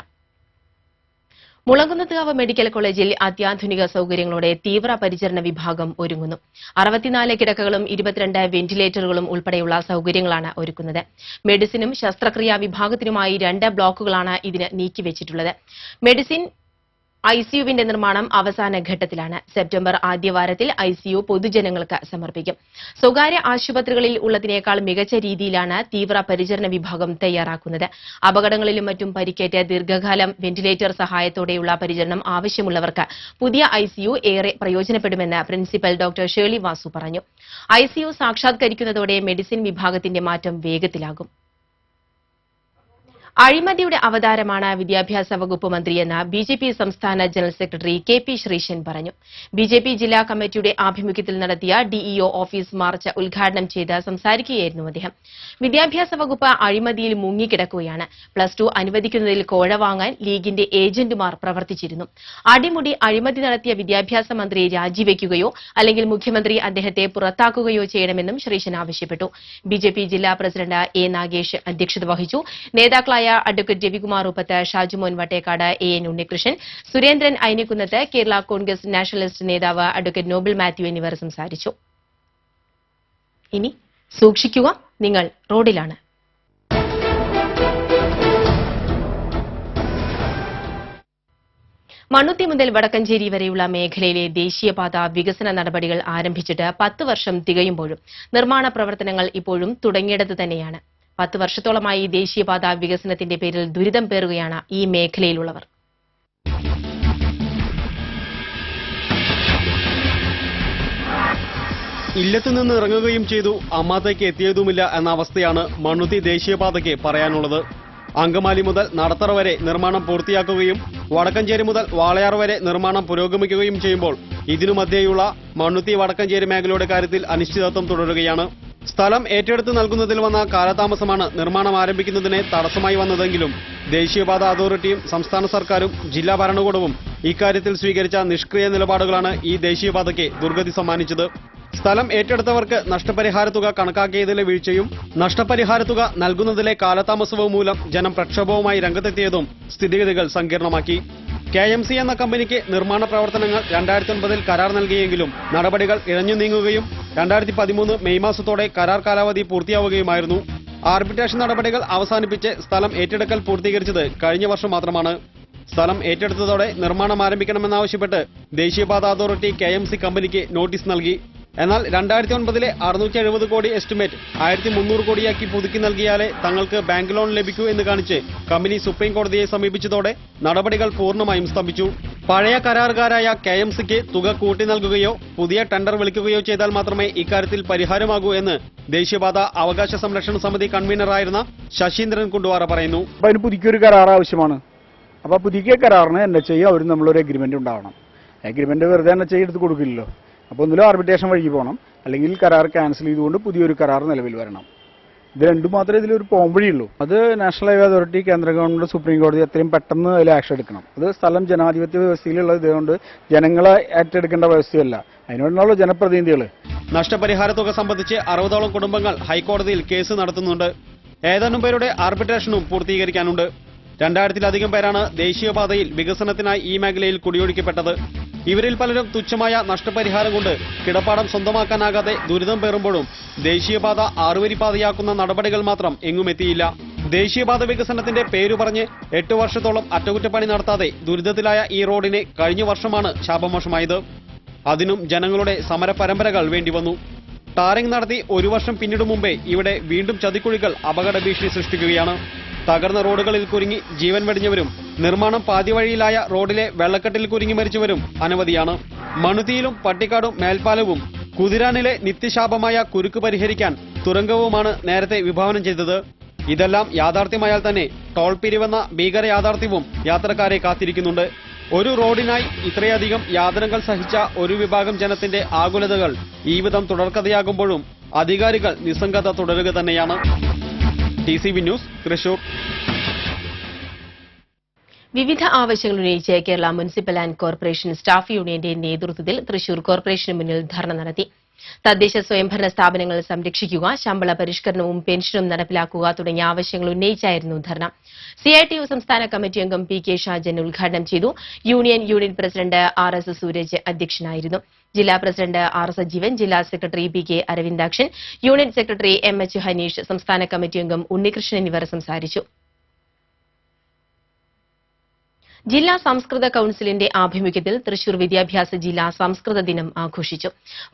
മുളങ്കുന്നത്തുകാവ് മെഡിക്കൽ കോളേജിൽ അത്യാധുനിക സൌകര്യങ്ങളോടെ തീവ്രപരിചരണ വിഭാഗം ഒരുങ്ങുന്നു. 64 കിടക്കകളും 22 വെന്റിലേറ്ററുകളും ഉൾപ്പെടെയുള്ള സൌകര്യങ്ങളാണ് ഒരുക്കുന്നത്. മെഡിസിനും ശസ്ത്രക്രിയാ വിഭാഗത്തിനുമായി 2 ബ്ലോക്കുകളാണ് ഇതിന് നീക്കിവച്ചിട്ടുള്ളത്. മെഡിസിൻ ICUവിന്റെ നിർമ്മാണം അവസാന ഘട്ടത്തിലാണ്. സെപ്റ്റംബർ ആദ്യവാരത്തിൽ ICU പൊതുജനങ്ങൾക്ക് സമർപ്പിക്കും. സ്വകാര്യ ആശുപത്രികളിൽ ഉള്ളതിനേക്കാൾ മികച്ച രീതിയിലാണ് തീവ്ര പരിചരണ വിഭാഗം തയ്യാറാക്കുന്നത്. അപകടങ്ങളിലും മറ്റും പരിക്കേറ്റ് ദീർഘകാലം വെന്റിലേറ്റർ സഹായത്തോടെയുള്ള പരിചരണം ആവശ്യമുള്ളവർക്ക് പുതിയ ICU ഏറെ പ്രയോജനപ്പെടുമെന്ന് പ്രിൻസിപ്പൽ ഡോക്ടർ ഷേർലി വാസു പറഞ്ഞു. ICU സാക്ഷാത്കരിക്കുന്നതോടെ മെഡിസിൻ വിഭാഗത്തിന്റെ മാറ്റം വേഗത്തിലാകും. അഴിമതിയുടെ അവതാരമാണ് വിദ്യാഭ്യാസ വകുപ്പ് മന്ത്രിയെന്ന് BJP സംസ്ഥാന ജനറൽ സെക്രട്ടറി KP ശ്രീശൻ പറഞ്ഞു. BJP ജില്ലാ കമ്മിറ്റിയുടെ ആഭിമുഖ്യത്തിൽ നടത്തിയ DEO ഓഫീസ് മാർച്ച് ഉദ്ഘാടനം ചെയ്ത് സംസാരിക്കുകയായിരുന്നു അദ്ദേഹം. വിദ്യാഭ്യാസ വകുപ്പ് അഴിമതിയിൽ മുങ്ങിക്കിടക്കുകയാണ്. +2 അനുവദിക്കുന്നതിൽ കോഴ വാങ്ങാൻ ലീഗിന്റെ ഏജന്റുമാർ പ്രവർത്തിച്ചിരുന്നു. അടിമുടി അഴിമതി നടത്തിയ വിദ്യാഭ്യാസ മന്ത്രി രാജിവെക്കുകയോ അല്ലെങ്കിൽ മുഖ്യമന്ത്രി അദ്ദേഹത്തെ പുറത്താക്കുകയോ ചെയ്യണമെന്നും ശ്രീശൻ ആവശ്യപ്പെട്ടു. BJP ജില്ലാ പ്രസിഡന്റ് A നാഗേഷ് അധ്യക്ഷത വഹിച്ചു. നേതാക്കളായ advocate Ravikumar Uppath, Shajumon Vattekkad, AN Unnikrishnan, Surendran Ainikkunnath, Kerala Congress nationalist നേതാവ് അഡ്വക്കേറ്റ് നോബിൾ മാത്യു എന്നിവർ സംസാരിച്ചു. ഇനി സൂക്ഷിക്കുക, നിങ്ങൾ റോഡിലാണ്. മണ്ണുത്തി മുതൽ വടക്കഞ്ചേരി വരെയുള്ള മേഖലയിലെ ദേശീയപാത വികസന നടപടികൾ ആരംഭിച്ചിട്ട് 10 വർഷം തികയുമ്പോഴും നിർമ്മാണ പ്രവർത്തനങ്ങൾ ഇപ്പോഴും തുടങ്ങിയിടത്ത് തന്നെയാണ്. 10 വർഷത്തോളമായി ദേശീയപാത വികസനത്തിന്റെ പേരിൽ ദുരിതം പേറുകയാണ് ഈ മേഖലയിലുള്ളവർ. ഇല്ലത്തുനിന്ന് ഇറങ്ങുകയും ചെയ്തു, അമ്മാത്തേക്ക് എത്തിയതുമില്ല എന്ന അവസ്ഥയാണ് മണ്ണുത്തി ദേശീയപാതയ്ക്ക് പറയാനുള്ളത്. അങ്കമാലി മുതൽ നടത്തറ വരെ നിർമ്മാണം പൂർത്തിയാക്കുകയും വടക്കഞ്ചേരി മുതൽ വാളയാർ വരെ നിർമ്മാണം പുരോഗമിക്കുകയും ചെയ്യുമ്പോൾ ഇതിനു മധ്യേയുള്ള മണ്ണുത്തി വടക്കഞ്ചേരി മേഖലയുടെ കാര്യത്തിൽ അനിശ്ചിതത്വം തുടരുകയാണ്. സ്ഥലം ഏറ്റെടുത്ത് നൽകുന്നതിൽ വന്ന കാലതാമസമാണ് നിർമ്മാണം ആരംഭിക്കുന്നതിന് തടസ്സമായി വന്നതെങ്കിലും ദേശീയപാത അതോറിറ്റിയും സംസ്ഥാന സർക്കാരും ജില്ലാ ഭരണകൂടവും ഇക്കാര്യത്തിൽ സ്വീകരിച്ച നിഷ്ക്രിയ നിലപാടുകളാണ് ഈ ദേശീയപാതയ്ക്ക് ദുർഗതി സമ്മാനിച്ചത്. സ്ഥലം ഏറ്റെടുത്തവർക്ക് നഷ്ടപരിഹാര തുക കണക്കാക്കിയതിലെ വീഴ്ചയും നഷ്ടപരിഹാര തുക നൽകുന്നതിലെ കാലതാമസവും മൂലം ജനം പ്രക്ഷോഭവുമായി രംഗത്തെത്തിയതും സ്ഥിതിഗതികൾ സങ്കീർണമാക്കി. KMC എന്ന കമ്പനിക്ക് നിർമ്മാണ പ്രവർത്തനങ്ങൾ 2009 കരാർ നൽകിയെങ്കിലും നടപടികൾ ഇഴഞ്ഞു നീങ്ങുകയും 2013 മെയ് മാസത്തോടെ കരാർ കാലാവധി പൂർത്തിയാവുകയുമായിരുന്നു. ആർബിട്രേഷൻ നടപടികൾ അവസാനിപ്പിച്ച് സ്ഥലം ഏറ്റെടുക്കൽ പൂർത്തീകരിച്ചത് കഴിഞ്ഞ വർഷം മാത്രമാണ്. സ്ഥലം ഏറ്റെടുത്തതോടെ നിർമ്മാണം ആരംഭിക്കണമെന്നാവശ്യപ്പെട്ട് ദേശീയപാത അതോറിറ്റി KMC കമ്പനിക്ക് നോട്ടീസ് നൽകി. എന്നാൽ 2009 670 കോടി എസ്റ്റിമേറ്റ് 1300 കോടിയാക്കി പുതുക്കി നൽകിയാലേ തങ്ങൾക്ക് ബാങ്ക് ലോൺ ലഭിക്കൂ എന്ന് കാണിച്ച് കമ്പനി സുപ്രീം കോടതിയെ സമീപിച്ചതോടെ നടപടികൾ പൂർണ്ണമായും സ്തംഭിച്ചു. പഴയ കരാറുകാരായ KMCക്ക് തുക കൂട്ടി നൽകുകയോ പുതിയ ടെൻഡർ വിളിക്കുകയോ ചെയ്താൽ മാത്രമേ ഇക്കാര്യത്തിൽ പരിഹാരമാകൂ എന്ന് ദേശീയപാത അവകാശ സംരക്ഷണ സമിതി കൺവീനറായിരുന്ന ശശീന്ദ്രൻ കുണ്ടുവാറ പറയുന്നു. അതിന് പുതുക്കിയൊരു കരാർ ആവശ്യമാണ്. അപ്പോൾ പുതുക്കിയ കരാറിന് NHI അവരും നമ്മളൊരു എഗ്രിമെന്റ് ഉണ്ടാവണം. എഗ്രിമെന്റ് വെറുതെ NHI എടുത്ത് കൊടുക്കില്ലല്ലോ. അപ്പോൾ ഒന്നിലും ആർബിട്രേഷൻ വഴിക്ക് പോകണം, അല്ലെങ്കിൽ കരാർ ക്യാൻസൽ ചെയ്തുകൊണ്ട് പുതിയൊരു കരാർ നിലവിൽ വരണം. ഇത് രണ്ടും മാത്രമേ ഇതിലൊരു പോംവഴിയുള്ളൂ. അത് നാഷണൽ ഹൈവേ അതോറിറ്റി, കേന്ദ്ര ഗവൺമെന്റ്, സുപ്രീം കോടതി എത്രയും പെട്ടെന്ന് അതിൽ ആക്ഷൻ എടുക്കണം. അത് സ്ഥലം ജനാധിപത്യ വ്യവസ്ഥയിലുള്ള ഇതുകൊണ്ട് ജനങ്ങളെ ഏറ്റെടുക്കേണ്ട വ്യവസ്ഥയല്ല, അതിനോടുള്ള ജനപ്രതിനിധികൾ. നഷ്ടപരിഹാര തുക സംബന്ധിച്ച് 60ഓളം കുടുംബങ്ങൾ ഹൈക്കോടതിയിൽ കേസ് നടത്തുന്നുണ്ട്. ഏതാനും പേരുടെ ആർബിട്രേഷനും പൂർത്തീകരിക്കാനുണ്ട്. 2000-ലധികം പേരാണ് ദേശീയപാതയിൽ വികസനത്തിനായി ഈ മേഖലയിൽ കുടിയൊഴിക്കപ്പെട്ടത്. ഇവരിൽ പലരും തുച്ഛമായ നഷ്ടപരിഹാരം കൊണ്ട് കിടപ്പാടം സ്വന്തമാക്കാനാകാതെ ദുരിതം പേറുമ്പോഴും ദേശീയപാത 6-വരിപ്പാതയാക്കുന്ന നടപടികൾ മാത്രം എങ്ങുമെത്തിയില്ല. ദേശീയപാത വികസനത്തിന്റെ പേരു പറഞ്ഞ് 8 വർഷത്തോളം അറ്റകുറ്റപ്പണി നടത്താതെ ദുരിതത്തിലായ ഈ റോഡിന് കഴിഞ്ഞ വർഷമാണ് ശാപമോക്ഷമായത്. അതിനും ജനങ്ങളുടെ സമര പരമ്പരകൾ വേണ്ടിവന്നു. ടാറിംഗ് നടത്തി 1 വർഷം പിന്നിടും മുമ്പേ ഇവിടെ വീണ്ടും ചതിക്കുഴികൾ അപകട ഭീഷണി സൃഷ്ടിക്കുകയാണ്. തകർന്ന റോഡുകളിൽ കുരുങ്ങി ജീവൻ വെടിഞ്ഞവരും നിർമ്മാണം പാതിവഴിയിലായ റോഡിലെ വെള്ളക്കെട്ടിൽ കുരുങ്ങി മരിച്ചവരും അനവധിയാണ്. മണുതിയിലും പട്ടിക്കാടും മേൽപ്പാലവും കുതിരാനിലെ നിത്യശാപമായ കുരുക്ക് പരിഹരിക്കാൻ തുരങ്കവുമാണ് നേരത്തെ വിഭാവനം ചെയ്തത്. ഇതെല്ലാം യാഥാർത്ഥ്യമായാൽ തന്നെ ടോൾ പിരിവെന്ന ഭീകര യാഥാർത്ഥ്യവും യാത്രക്കാരെ കാത്തിരിക്കുന്നുണ്ട്. ഒരു റോഡിനായി ഇത്രയധികം യാതനകൾ സഹിച്ച ഒരു വിഭാഗം ജനത്തിന്റെ ആകുലതകൾ ഈ വിധം തുടർക്കഥയാകുമ്പോഴും അധികാരികൾ നിസ്സംഗത തുടരുക തന്നെയാണ്. TCV news, Thrissur. വിവിധ ആവശ്യങ്ങൾ ഉന്നയിച്ച് Kerala municipal and corporation staff യൂണിയന്റെ നേതൃത്വത്തിൽ തൃശൂർ കോർപ്പറേഷന് മുന്നിൽ ധർണ നടത്തി. തദ്ദേശ സ്വയംഭരണ സ്ഥാപനങ്ങൾ സംരക്ഷിക്കുക, ശമ്പള പരിഷ്കരണവും പെൻഷനും നടപ്പിലാക്കുക തുടങ്ങിയ ആവശ്യങ്ങൾ ഉന്നയിച്ചായിരുന്നു ധർണ. CITU സംസ്ഥാന കമ്മിറ്റി അംഗം PK ഷാജൻ ഉദ്ഘാടനം ചെയ്തു. യൂണിയൻ പ്രസിഡന്റ് RS സൂരജ് അധ്യക്ഷനായിരുന്നു. ജില്ലാ പ്രസിഡന്റ് R സജീവൻ, ജില്ലാ secretary PK Aravindakshan, union secretary MH Haneesh, സംസ്ഥാന കമ്മിറ്റി അംഗം ഉണ്ണികൃഷ്ണൻ എന്നിവർ സംസാരിച്ചു. ജില്ലാ സംസ്കൃത കൌൺസിലിന്റെ ആഭിമുഖ്യത്തിൽ തൃശൂർ വിദ്യാഭ്യാസ ജില്ലാ സംസ്കൃത ദിനം ആഘോഷിച്ചു.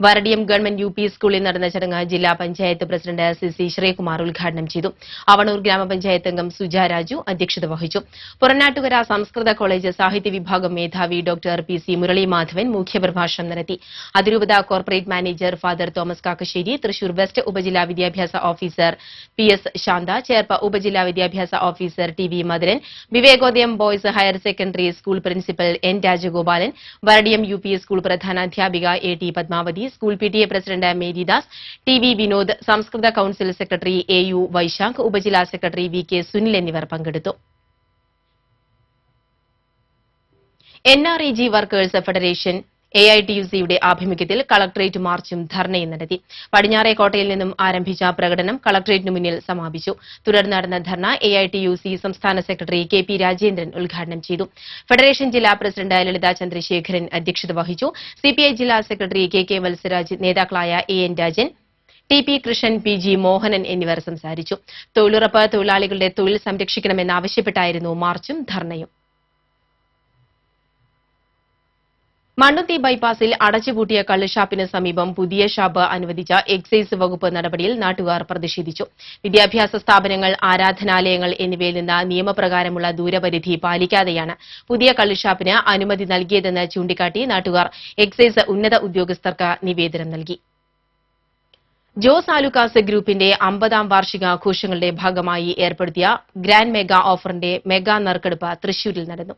വരടിയം ഗവൺമെന്റ് UP സ്കൂളിൽ നടന്ന ചടങ്ങ് ജില്ലാ പഞ്ചായത്ത് പ്രസിഡന്റ് CC ശ്രീകുമാർ ഉദ്ഘാടനം ചെയ്തു. അവണൂർ ഗ്രാമപഞ്ചായത്ത് അംഗം സുജ രാജു അധ്യക്ഷത വഹിച്ചു. പുറനാട്ടുകര സംസ്കൃത കോളേജ് സാഹിത്യ വിഭാഗം മേധാവി ഡോക്ടർ PC മുരളി മാധവൻ മുഖ്യപ്രഭാഷണം നടത്തി. അതിരൂപത corporate manager father Thomas Kakkassery, Thrissur west ഉപജില്ലാ വിദ്യാഭ്യാസ ഓഫീസർ PS ശാന്ത, ചേർപ്പ ഉപജില്ലാ വിദ്യാഭ്യാസ officer TV Madhuran, Vivekodayam boys higher secondary school principal N Rajagopalan, Varadiyam UP school പ്രധാനാധ്യാപിക AT Padmavathi, school PTA president Marydas, TV Vinod, സംസ്കൃത കൌൺസിൽ സെക്രട്ടറി AU വൈശാഖ്, ഉപജില്ലാ സെക്രട്ടറി VK സുനിൽ എന്നിവർ പങ്കെടുത്തു. NREG വർക്കേഴ്സ് ഫെഡറേഷൻ AITUC-യുടെ ആഭിമുഖ്യത്തിൽ കളക്ടറേറ്റ് മാർച്ചും ധർണയും നടത്തി. പടിഞ്ഞാറേക്കോട്ടയിൽ നിന്നും ആരംഭിച്ച പ്രകടനം കളക്ടറേറ്റിനു മുന്നിൽ സമാപിച്ചു. തുടർന്ന് നടന്ന ധർണ AITUC സംസ്ഥാന സെക്രട്ടറി KP രാജേന്ദ്രൻ ഉദ്ഘാടനം ചെയ്തു. ഫെഡറേഷൻ ജില്ലാ പ്രസിഡന്റ് ലളിത ചന്ദ്രശേഖരൻ അധ്യക്ഷത വഹിച്ചു. CPI ജില്ലാ സെക്രട്ടറി KK വത്സരാജ്, നേതാക്കളായ AN Rajan, TP Krishnan, PG Mohanan എന്നിവർ സംസാരിച്ചു. തൊഴിലുറപ്പ് തൊഴിലാളികളുടെ തൊഴിൽ സംരക്ഷിക്കണമെന്നാവശ്യപ്പെട്ടായിരുന്നു മാർച്ചും ധർണയും. മണ്ണുത്തി ബൈപ്പാസിൽ അടച്ചുപൂട്ടിയ കള്ളുഷാപ്പിന് സമീപം പുതിയ ഷാപ്പ് അനുവദിച്ച എക്സൈസ് വകുപ്പ് നടപടിയിൽ നാട്ടുകാർ പ്രതിഷേധിച്ചു. വിദ്യാഭ്യാസ സ്ഥാപനങ്ങൾ, ആരാധനാലയങ്ങൾ എന്നിവയിൽ നിന്ന് നിയമപ്രകാരമുള്ള ദൂരപരിധി പാലിക്കാതെയാണ് പുതിയ കള്ളുഷാപ്പിന് അനുമതി നൽകിയതെന്ന് ചൂണ്ടിക്കാട്ടി നാട്ടുകാർ എക്സൈസ് ഉന്നത ഉദ്യോഗസ്ഥർക്ക് നിവേദനം നൽകി. ജോസ് ആലുക്കാസ് ഗ്രൂപ്പിന്റെ 50ാം വാർഷികാഘോഷങ്ങളുടെ ഭാഗമായി ഏർപ്പെടുത്തിയ ഗ്രാൻഡ് മെഗാ ഓഫറിന്റെ മെഗാ നറുക്കെടുപ്പ് തൃശൂരിൽ നടന്നു.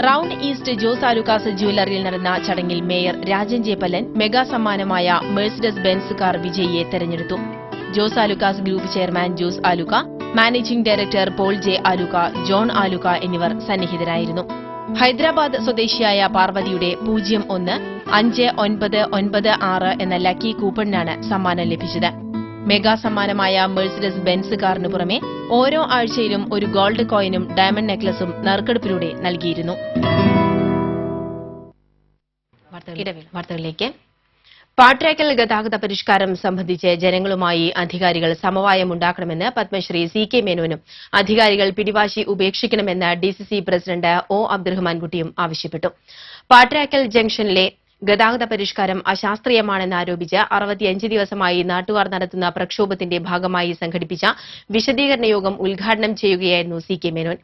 റൌണ്ട് ഈസ്റ്റ് ജോസ് ആലുക്കാസ് ജുവലറിയിൽ നടന്ന ചടങ്ങിൽ mayor Rajan J Pallan mega സമ്മാനമായ മെഴ്സിഡസ് ബെൻസ് കാർ വിജയിയെ തെരഞ്ഞെടുത്തു. Jos Alukkas group chairman Jos Alukka, managing director Paul J Alukka, John Alukka എന്നിവർ സന്നിഹിതരായിരുന്നു. ഹൈദരാബാദ് സ്വദേശിയായ പാർവതിയുടെ 015996 എന്ന ലക്കി കൂപ്പണിനാണ് സമ്മാനം ലഭിച്ചത്. മെഗാ സമ്മാനമായ മെഴ്സിഡസ് ബെൻസ് കാറിനു പുറമെ ഓരോ ആഴ്ചയിലും ഒരു ഗോൾഡ് കോയിനും ഡയമണ്ട് നെക്ലസും നറുക്കെടുപ്പിലൂടെ നൽകിയിരുന്നു. വാർത്തകളിലേക്ക്. പാട്രാക്കൽ ഗതാഗത പരിഷ്കാരം സംബന്ധിച്ച് ജനങ്ങളുമായി അധികാരികൾ സമവായമുണ്ടാക്കണമെന്ന് പത്മശ്രീ CK മേനോനും അധികാരികൾ പിടിവാശി ഉപേക്ഷിക്കണമെന്ന് DCC പ്രസിഡന്റ് O അബ്ദുറഹ്മാൻകുട്ടിയും ആവശ്യപ്പെട്ടു. പാട്രാക്കൽ ജംഗ്ഷനിലെ ഗതാഗത പരിഷ്കാരം അശാസ്ത്രീയമാണെന്നാരോപിച്ച് 65 ദിവസമായി നാട്ടുകാർ നടത്തുന്ന പ്രക്ഷോഭത്തിന്റെ ഭാഗമായി സംഘടിപ്പിച്ച വിശദീകരണ യോഗം ഉദ്ഘാടനം ചെയ്യുകയായിരുന്നു CK മേനോൻ.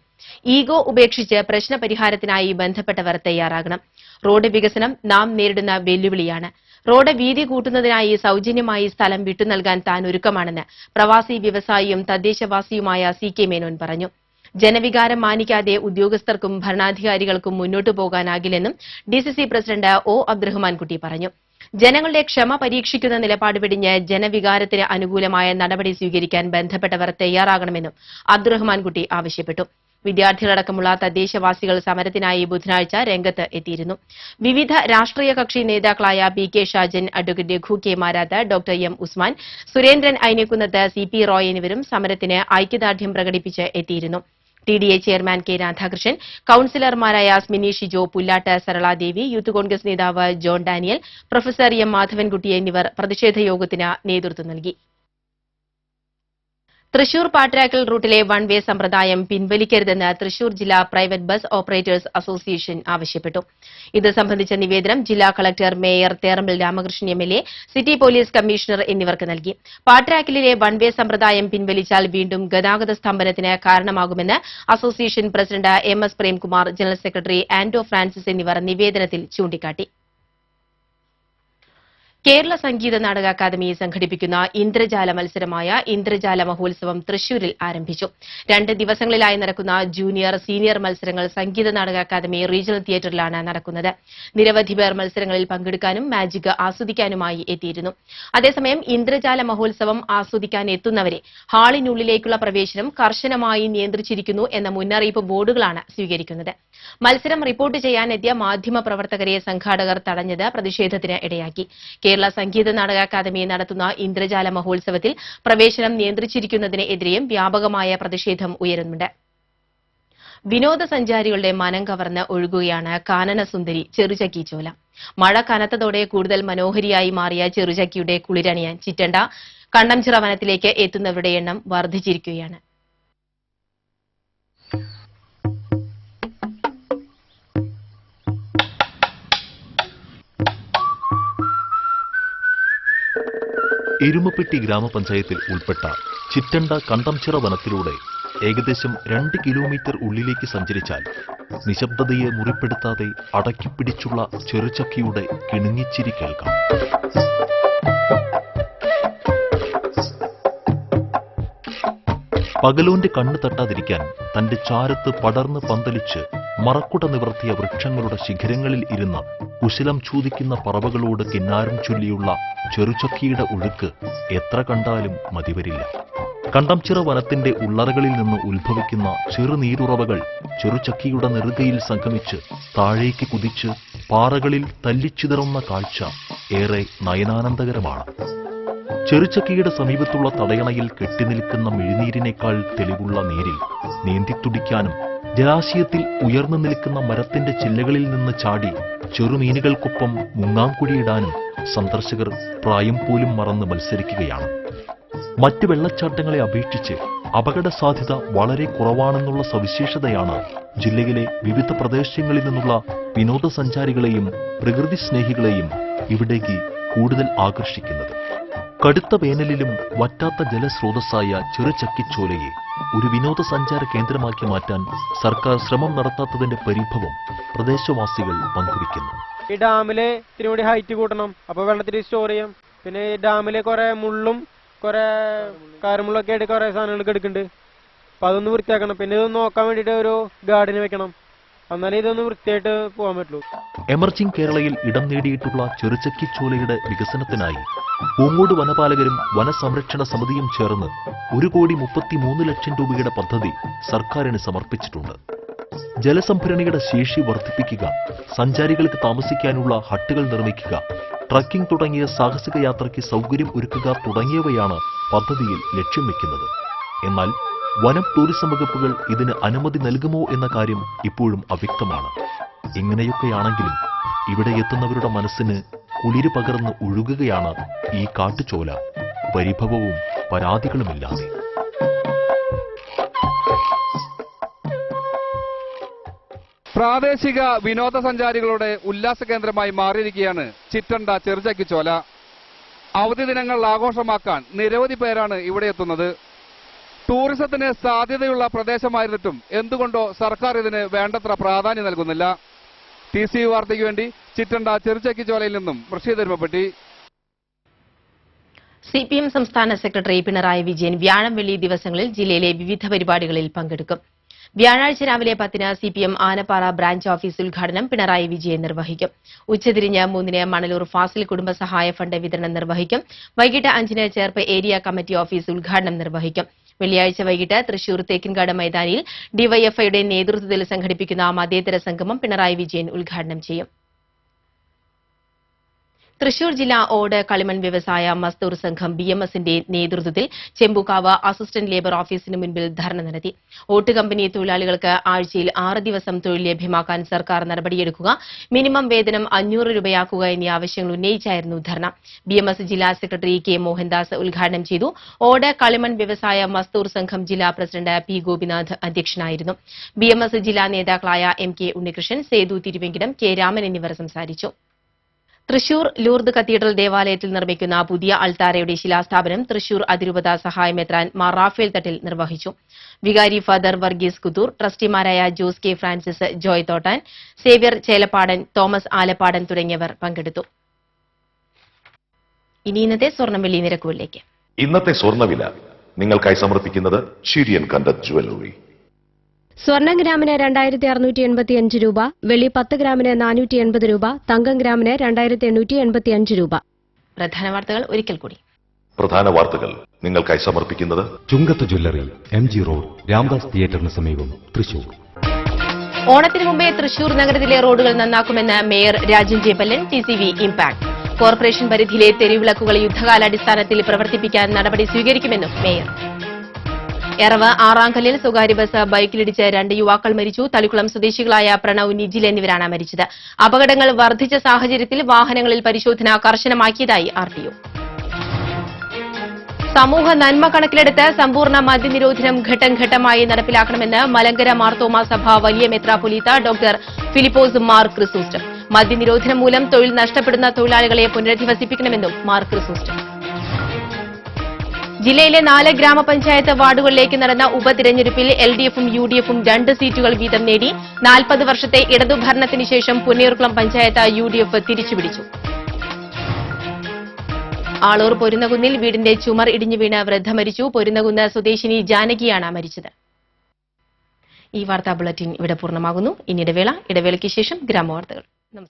ഈഗോ ഉപേക്ഷിച്ച് പ്രശ്നപരിഹാരത്തിനായി ബന്ധപ്പെട്ടവർ തയ്യാറാകണം. റോഡ് വികസനം നാം നേരിടുന്ന വെല്ലുവിളിയാണ്. റോഡ് വീതി കൂട്ടുന്നതിനായി സൌജന്യമായി സ്ഥലം വിട്ടുനൽകാൻ താൻ ഒരുക്കമാണെന്ന് പ്രവാസി വ്യവസായിയും തദ്ദേശവാസിയുമായ CK മേനോൻ പറഞ്ഞു. ജനവികാരം മാനിക്കാതെ ഉദ്യോഗസ്ഥർക്കും ഭരണാധികാരികൾക്കും മുന്നോട്ടു പോകാനാകില്ലെന്നും DCC പ്രസിഡന്റ് O അബ്ദുറഹ്മാൻകുട്ടി പറഞ്ഞു. ജനങ്ങളുടെ ക്ഷമ പരീക്ഷിക്കുന്ന നിലപാട് വെടിഞ്ഞ് ജനവികാരത്തിന് അനുകൂലമായ നടപടി സ്വീകരിക്കാൻ ബന്ധപ്പെട്ടവർ തയ്യാറാകണമെന്നും അബ്ദുറഹ്മാൻകുട്ടി ആവശ്യപ്പെട്ടു. വിദ്യാർത്ഥികളടക്കമുള്ള തദ്ദേശവാസികൾ സമരത്തിനായി ബുധനാഴ്ച രംഗത്ത് എത്തിയിരുന്നു. വിവിധ രാഷ്ട്രീയ കക്ഷി നേതാക്കളായ PK Shajan, advocate Raghu K Marath, doctor M Usman, Surendran Ainikkunnath, CP Roy എന്നിവരും സമരത്തിന് ഐക്യദാർഢ്യം പ്രകടിപ്പിച്ച് എത്തിയിരുന്നു. TDA ചെയർമാൻ കെ രാധാകൃഷ്ണൻ, കൌൺസിലർമാരായ സ്മിനി ഷിജോ, പുല്ലാട്ട് സരളാദേവി, യൂത്ത് കോൺഗ്രസ് നേതാവ് ജോൺ ഡാനിയൽ, പ്രൊഫസർ എം മാധവൻകുട്ടി എന്നിവർ പ്രതിഷേധ യോഗത്തിന് നേതൃത്വം നൽകി. തൃശൂർ പാട്രാക്കൽ റൂട്ടിലെ വൺ വേ സമ്പ്രദായം പിൻവലിക്കരുതെന്ന് തൃശൂർ ജില്ലാ പ്രൈവറ്റ് ബസ് ഓപ്പറേറ്റേഴ്സ് അസോസിയേഷൻ ആവശ്യപ്പെട്ടു. ഇത് സംബന്ധിച്ച നിവേദനം ജില്ലാ കളക്ടർ, മേയർ തേറമ്പിൽ Ramakrishnan MLA, city police commissioner എന്നിവർക്ക് നൽകി. പാട്രാക്കലിലെ വൺ വേ സമ്പ്രദായം പിൻവലിച്ചാൽ വീണ്ടും ഗതാഗത സ്തംഭനത്തിന് കാരണമാകുമെന്ന് association president MS Premkumar, general secretary Anto Francis എന്നിവർ നിവേദനത്തിൽ ചൂണ്ടിക്കാട്ടി. കേരള സംഗീത നാടക അക്കാദമി സംഘടിപ്പിക്കുന്ന ഇന്ദ്രജാല മത്സരമായ ഇന്ദ്രജാല മഹോത്സവം തൃശൂരിൽ ആരംഭിച്ചു. 2 ദിവസങ്ങളിലായി നടക്കുന്ന ജൂനിയർ, സീനിയർ മത്സരങ്ങൾ സംഗീത നാടക അക്കാദമി റീജിയണൽ തിയേറ്ററിലാണ് നടക്കുന്നത്. നിരവധി പേർ മത്സരങ്ങളിൽ പങ്കെടുക്കാനും മാജിക് ആസ്വദിക്കാനുമായി എത്തിയിരുന്നു. അതേസമയം ഇന്ദ്രജാല മഹോത്സവം ആസ്വദിക്കാൻ എത്തുന്നവരെ ഹാളിനുള്ളിലേക്കുള്ള പ്രവേശനം കർശനമായി നിയന്ത്രിച്ചിരിക്കുന്നു എന്ന മുന്നറിയിപ്പ് ബോർഡുകളാണ് സ്വീകരിക്കുന്നത്. മത്സരം റിപ്പോർട്ട് ചെയ്യാനെത്തിയ മാധ്യമ പ്രവർത്തകരെ സംഘാടകർ തടഞ്ഞത് പ്രതിഷേധത്തിന് ഇടയാക്കി. കേരള സംഗീത നാടക അക്കാദമി നടത്തുന്ന ഇന്ദ്രജാല മഹോത്സവത്തിൽ പ്രവേശനം നിയന്ത്രിച്ചിരിക്കുന്നതിനെതിരെയും വ്യാപകമായ പ്രതിഷേധം ഉയരുന്നുണ്ട്. വിനോദസഞ്ചാരികളുടെ മനം കവർന്ന് ഒഴുകുകയാണ് കാനനസുന്ദരി ചെറുചക്കി ചോല. മഴ കനത്തതോടെ കൂടുതൽ മനോഹരിയായി മാറിയ ചെറുചക്കിയുടെ കുളിരണിയാൻ ചിറ്റണ്ട, കണ്ണംചിറ വനത്തിലേക്ക് എത്തുന്നവരുടെ എണ്ണം വർദ്ധിച്ചിരിക്കുകയാണ്. എരുമപ്പെട്ടി ഗ്രാമപഞ്ചായത്തിൽ ഉൾപ്പെട്ട ചിറ്റണ്ട കണ്ടംചിറ വനത്തിലൂടെ ഏകദേശം 2 കിലോമീറ്റർ ഉള്ളിലേക്ക് സഞ്ചരിച്ചാൽ നിശബ്ദതയെ മുറിപ്പെടുത്താതെ അടക്കിപ്പിടിച്ചുള്ള ചെറുചക്കിയുടെ കിണുങ്ങിച്ചിരി കേൾക്കാം. പകലോന്റെ കണ്ണ് തട്ടാതിരിക്കാൻ തന്റെ ചാരത്ത് പടർന്ന് പന്തലിച്ച് മറക്കുട നിവർത്തിയ വൃക്ഷങ്ങളുടെ ശിഖരങ്ങളിൽ ഇരുന്ന് കുശലം ചൂദിക്കുന്ന പറവകളോട് കിന്നാരം ചൊല്ലിയുള്ള ചെറുചക്കിയുടെ ഒഴുക്ക് എത്ര കണ്ടാലും മതിവരില്ല. കണ്ടംചിറ വനത്തിന്റെ ഉള്ളറകളിൽ നിന്ന് ഉത്ഭവിക്കുന്ന ചെറുനീരുറവകൾ ചെറുചക്കിയുടെ നെറുകയിൽ സംഗമിച്ച് താഴേക്ക് കുതിച്ച് പാറകളിൽ തല്ലിച്ചിതറുന്ന കാഴ്ച ഏറെ നയനാനന്ദകരമാണ്. ചെറുചക്കിയുടെ സമീപത്തുള്ള തടയണയിൽ കെട്ടിനിൽക്കുന്ന മെഴുനീരിനേക്കാൾ തെളിവുള്ള നീരിൽ നീന്തിത്തുടിക്കാനും ജലാശയത്തിൽ ഉയർന്നു നിൽക്കുന്ന മരത്തിന്റെ ചില്ലകളിൽ നിന്ന് ചാടി ചെറുമീനുകൾക്കൊപ്പം മുങ്ങാംകുഴിയിടാനും സന്ദർശകർ പ്രായം പോലും മറന്ന് മത്സരിക്കുകയാണ്. മറ്റ് വെള്ളച്ചാട്ടങ്ങളെ അപേക്ഷിച്ച് അപകട സാധ്യത വളരെ കുറവാണെന്നുള്ള സവിശേഷതയാണ് ജില്ലയിലെ വിവിധ പ്രദേശങ്ങളിൽ നിന്നുള്ള വിനോദസഞ്ചാരികളെയും പ്രകൃതി സ്നേഹികളെയും ഇവിടേക്ക് കൂടുതൽ ആകർഷിക്കുന്നത്. കടുത്ത വേനലിലും വറ്റാത്ത ജലസ്രോതസ്സായ ചെറുചക്കിച്ചോലയെ ഒരു വിനോദസഞ്ചാര കേന്ദ്രമാക്കി മാറ്റാൻ സർക്കാർ ശ്രമം നടത്താത്തതിന്റെ പരിഭവം പ്രദേശവാസികൾ പങ്കുവയ്ക്കുന്നു. ഈ ഡാമില് ഇത്തിരി കൂടി ഹൈറ്റ് കൂട്ടണം, അപ്പൊ വെള്ളത്തിൽ സ്റ്റോർ ചെയ്യും. പിന്നെ ഈ ഡാമില് കുറെ മുള്ളും കുറെ കാരമുള്ളൊക്കെ ആയിട്ട് കുറെ സാധനങ്ങൾ എടുക്കുന്നുണ്ട്. അപ്പൊ അതൊന്ന് വൃത്തിയാക്കണം. പിന്നെ ഇതൊന്ന് നോക്കാൻ വേണ്ടിട്ട് ഒരു ഗാർഡന് വെക്കണം, എന്നാലേ ഇതൊന്ന് വൃത്തിയായിട്ട് പോകാൻ പറ്റുള്ളൂ. എമർജിംഗ് കേരളയിൽ ഇടം നേടിയിട്ടുള്ള ചെറുചക്കിച്ചോലയുടെ വികസനത്തിനായി പൂങ്ങോട് വനപാലകരും വനസംരക്ഷണ സമിതിയും ചേർന്ന് 1,33,00,000 രൂപയുടെ പദ്ധതി സർക്കാരിന് സമർപ്പിച്ചിട്ടുണ്ട്. ജലസംഭരണിയുടെ ശേഷി വർദ്ധിപ്പിക്കുക, സഞ്ചാരികൾക്ക് താമസിക്കാനുള്ള ഹട്ടുകൾ നിർമ്മിക്കുക, ട്രക്കിംഗ് തുടങ്ങിയ സാഹസിക യാത്രയ്ക്ക് സൗകര്യം ഒരുക്കുക തുടങ്ങിയവയാണ് പദ്ധതിയിൽ ലക്ഷ്യം വെക്കുന്നത്. എന്നാൽ വനം ടൂറിസം വകുപ്പുകൾ ഇതിന് അനുമതി നൽകുമോ എന്ന കാര്യം ഇപ്പോഴും അവ്യക്തമാണ്. ഇങ്ങനെയൊക്കെയാണെങ്കിലും ഇവിടെ എത്തുന്നവരുടെ മനസ്സിന് കുളിര് പകർന്ന് ഒഴുകുകയാണ് ഈ കാട്ടുചോല, പരിഭവവും പരാതികളുമില്ലാതെ. പ്രാദേശിക വിനോദസഞ്ചാരികളുടെ ഉല്ലാസ കേന്ദ്രമായി മാറിയിരിക്കുകയാണ് ചിറ്റണ്ട ചെറുചക്കിച്ചോല. അവധി ദിനങ്ങൾ ആഘോഷമാക്കാൻ നിരവധി പേരാണ് ഇവിടെ എത്തുന്നത്. ടൂറിസത്തിന് സാധ്യതയുള്ള പ്രദേശമായിരുന്നിട്ടും എന്തുകൊണ്ടോ സർക്കാർ ഇതിന് വേണ്ടത്ര പ്രാധാന്യം നൽകുന്നില്ല. TCV വാർത്തയ്ക്ക് വേണ്ടി ചിറ്റണ്ട ചെറുചക്കിച്ചോലയിൽ നിന്നും റഷീദ് എരുമപ്പെട്ടി. CPM സംസ്ഥാന സെക്രട്ടറി പിണറായി വിജയൻ വ്യാഴം വെള്ളി ദിവസങ്ങളിൽ ജില്ലയിലെ വിവിധ പരിപാടികളിൽ പങ്കെടുക്കും. വ്യാഴാഴ്ച രാവിലെ 10-ന് CPM ആനപ്പാറ ബ്രാഞ്ച് ഓഫീസ് ഉദ്ഘാടനം പിണറായി വിജയൻ നിർവഹിക്കും. ഉച്ചതിരിഞ്ഞ് 3-ന് മണലൂർ ഫാസിൽ കുടുംബസഹായ ഫണ്ട് വിതരണം നിർവഹിക്കും. വൈകിട്ട് 5-ന് ചേർപ്പ് ഏരിയ കമ്മിറ്റി ഓഫീസ് ഉദ്ഘാടനം നിർവഹിക്കും. വെള്ളിയാഴ്ച വൈകിട്ട് തൃശൂർ തേക്കിൻകാട് മൈതാനിയിൽ ഡിവൈഎഫ്ഐയുടെ നേതൃത്വത്തിൽ സംഘടിപ്പിക്കുന്ന മതേതര സംഗമം പിണറായി വിജയൻ ഉദ്ഘാടനം ചെയ്യും. തൃശൂർ ജില്ലാ ഓട് കളിമൺ വ്യവസായ മസ്ദൂർ സംഘം BMSന്റെ നേതൃത്വത്തിൽ ചെമ്പൂക്കാവ് അസിസ്റ്റന്റ് ലേബർ ഓഫീസിന് മുൻപിൽ ധർണ നടത്തി. ഓട്ട് കമ്പനി തൊഴിലാളികൾക്ക് ആഴ്ചയിൽ 6 ദിവസം തൊഴിൽ ലഭ്യമാക്കാൻ സർക്കാർ നടപടിയെടുക്കുക, മിനിമം വേതനം 500 രൂപയാക്കുക എന്നീ ആവശ്യങ്ങൾ ഉന്നയിച്ചായിരുന്നു ധർണ. BMS ജില്ലാ സെക്രട്ടറി കെ മോഹൻദാസ് ഉദ്ഘാടനം ചെയ്തു. ഓട് കളിമൺ വ്യവസായ മസ്ദൂർ സംഘം ജില്ലാ പ്രസിഡന്റ് P ഗോപിനാഥ് അധ്യക്ഷനായിരുന്നു. BMS ജില്ലാ നേതാക്കളായ MK ഉണ്ണികൃഷ്ണൻ, സേതു തിരുവെങ്കിടം, K രാമൻ എന്നിവർ സംസാരിച്ചു. തൃശൂർ ലൂർദ് കത്തീഡ്രൽ ദേവാലയത്തിൽ നിർമ്മിക്കുന്ന പുതിയ അൾത്താരയുടെ ശിലാസ്ഥാപനം തൃശൂർ അതിരൂപത സഹായമെത്രാൻ മാർ റാഫേൽ തട്ടിൽ നിർവഹിച്ചു. വികാരി ഫാദർ വർഗീസ് കുത്തൂർ, ട്രസ്റ്റിമാരായ ജോസ് കെ ഫ്രാൻസിസ്, ജോയ് തോട്ടാൻ, സേവ്യർ ചേലപ്പാടൻ, തോമസ് ആലപ്പാടൻ തുടങ്ങിയവർ പങ്കെടുത്തു. ഇനി ഇന്നത്തെ സ്വർണ്ണം വെള്ളി നിരക്കുകളിലേക്ക്. ഇന്നത്തെ സ്വർണ്ണവില നിങ്ങൾക്കായി സമർപ്പിക്കുന്നത് ഷിരിയൻ കണ്ടത് ജ്വല്ലറി. സ്വർണം ഗ്രാമിന് 2685 രൂപ, വെള്ളി 10 ഗ്രാമിന് 480 രൂപ, തങ്കം ഗ്രാമിന് 2885 രൂപ. പ്രധാന വാർത്തകൾ ഒരിക്കൽ കൂടി. പ്രധാന വാർത്തകൾ നിങ്ങൾക്കായി സമർപ്പിക്കുന്നത് Chungath jewellery, MG road, Ramdas തിയേറ്ററിന് സമീപം, തൃശൂർ. ഓണത്തിന് മുമ്പേ തൃശൂർ നഗരത്തിലെ റോഡുകൾ നന്നാക്കുമെന്ന് mayor Rajan J Pallan. TCV impact. Corporation പരിധിയിലെ തെരുവിളക്കുകൾ യുദ്ധകാലാടിസ്ഥാനത്തിൽ പ്രവർത്തിപ്പിക്കാൻ നടപടി സ്വീകരിക്കുമെന്നും മേയർ. എറവ് ആറാങ്കല്ലിൽ സ്വകാര്യ ബസ് ബൈക്കിലിടിച്ച് 2 യുവാക്കൾ മരിച്ചു. തളിക്കുളം സ്വദേശികളായ പ്രണവ്, നിജിൽ എന്നിവരാണ് മരിച്ചത്. അപകടങ്ങൾ വർദ്ധിച്ച സാഹചര്യത്തിൽ വാഹനങ്ങളിൽ പരിശോധന കർശനമാക്കിയതായി RTO. സമൂഹ നന്മ കണക്കിലെടുത്ത് സമ്പൂർണ്ണ മദ്യനിരോധനം ഘട്ടം ഘട്ടമായി നടപ്പിലാക്കണമെന്ന് മലങ്കര മാർത്തോമാ സഭ വലിയ മെത്രാപ്പൊലീത്ത ഡോക്ടർ ഫിലിപ്പോസ് മാർ ക്രിസോസ്റ്റം. മദ്യനിരോധനം മൂലം തൊഴിൽ നഷ്ടപ്പെടുന്ന തൊഴിലാളികളെ പുനരധിവസിപ്പിക്കണമെന്നും മാർ ക്രിസോസ്റ്റം. ജില്ലയിലെ 4 ഗ്രാമപഞ്ചായത്ത് വാർഡുകളിലേക്ക് നടന്ന ഉപതിരഞ്ഞെടുപ്പിൽ LDFും UDFും 2 സീറ്റുകൾ വീതം നേടി. 40 വർഷത്തെ ഇടതുഭരണത്തിന് ശേഷം പുന്നയൂർക്കുളം പഞ്ചായത്ത് UDF തിരിച്ചുപിടിച്ചു. ആളൂർ പൊരുന്നകുന്നിൽ വീടിന്റെ ചുമർ ഇടിഞ്ഞു വീണ് വൃദ്ധ മരിച്ചു. പൊരുന്നകുന്ന് സ്വദേശിനി ജാനകിയാണ് മരിച്ചത്. ഈ വാർത്താ ബുള്ളറ്റിൻ ഇവിടെ പൂർണ്ണമാകുന്നു. ഇനി ഇടവേളയ്ക്ക് ശേഷം ഗ്രാമവാർത്തകൾ.